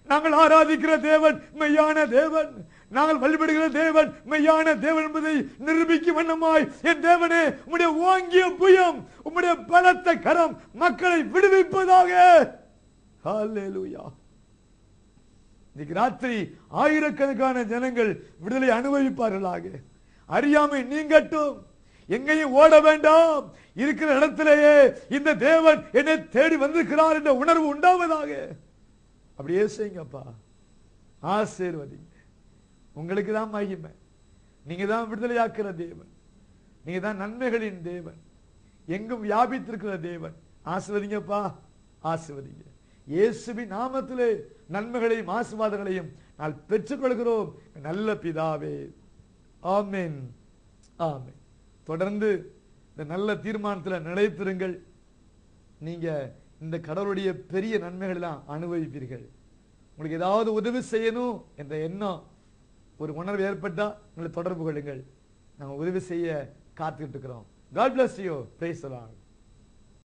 நாங்கள் ஆராதிக்கிற தேவன் மெய்யான தேவன். நாங்கள் வழிபடுகிற தேவன் மெய்யான தேவன் என்பதை நிரூபிக்கும் வண்ணமாய் என் தேவனே உம்முடைய ஓங்கிய புயம் உம்முடைய பலத்த கரம் மக்களை விடுவிப்பதாக. ஹல்லேலூயா. இன்னைக்கு ராத்திரி ஆயிரக்கணக்கான ஜனங்கள் விடுதலை அனுபவிப்பார்களாக. அறியாமை நீங்கட்டும். எங்கேயும் ஓட வேண்டாம். இருக்கிற இடத்திலேயே இந்த தேவன் என்னை தேடி வந்திருக்கிறார் என்ற உணர்வு உண்டாவதாக. அப்படியே செய்யுங்கப்பா. ஆசீர்வதிங்க. உங்களுக்கு தான் மகிமை. நீங்க தான் விடுதலையாக்குற தேவன். நீங்க தான் நன்மைகளின் தேவன். எங்கும் வியாபித்திருக்கிற தேவன். ஆசீர்வதிங்கப்பா. ஆசீர்வதிங்க. இயேசுவின் நாமத்திலே நன்மைகளையும் ஆசீர்வாதங்களையும் நான் பெற்றுக்கொள்கிறோம் நல்ல பிதாவே. ஆமென். ஆமென். தொடர்ந்து இந்த நல்ல தீர்மானத்தில் நிலைத்திருங்கள். நீங்க இந்த கடவுளுடைய பெரிய நன்மைகள் எல்லாம் அனுபவிப்பீர்கள். உங்களுக்கு ஏதாவது உதவி செய்யணும் என்ற எண்ணம் ஒரு உணர்வு ஏற்பட்டா உங்களை தொடர்பு கொள்ளுங்கள். நாங்கள் உதவி செய்ய காத்துக்கிட்டு இருக்கிறோம். God bless you. Praise the Lord.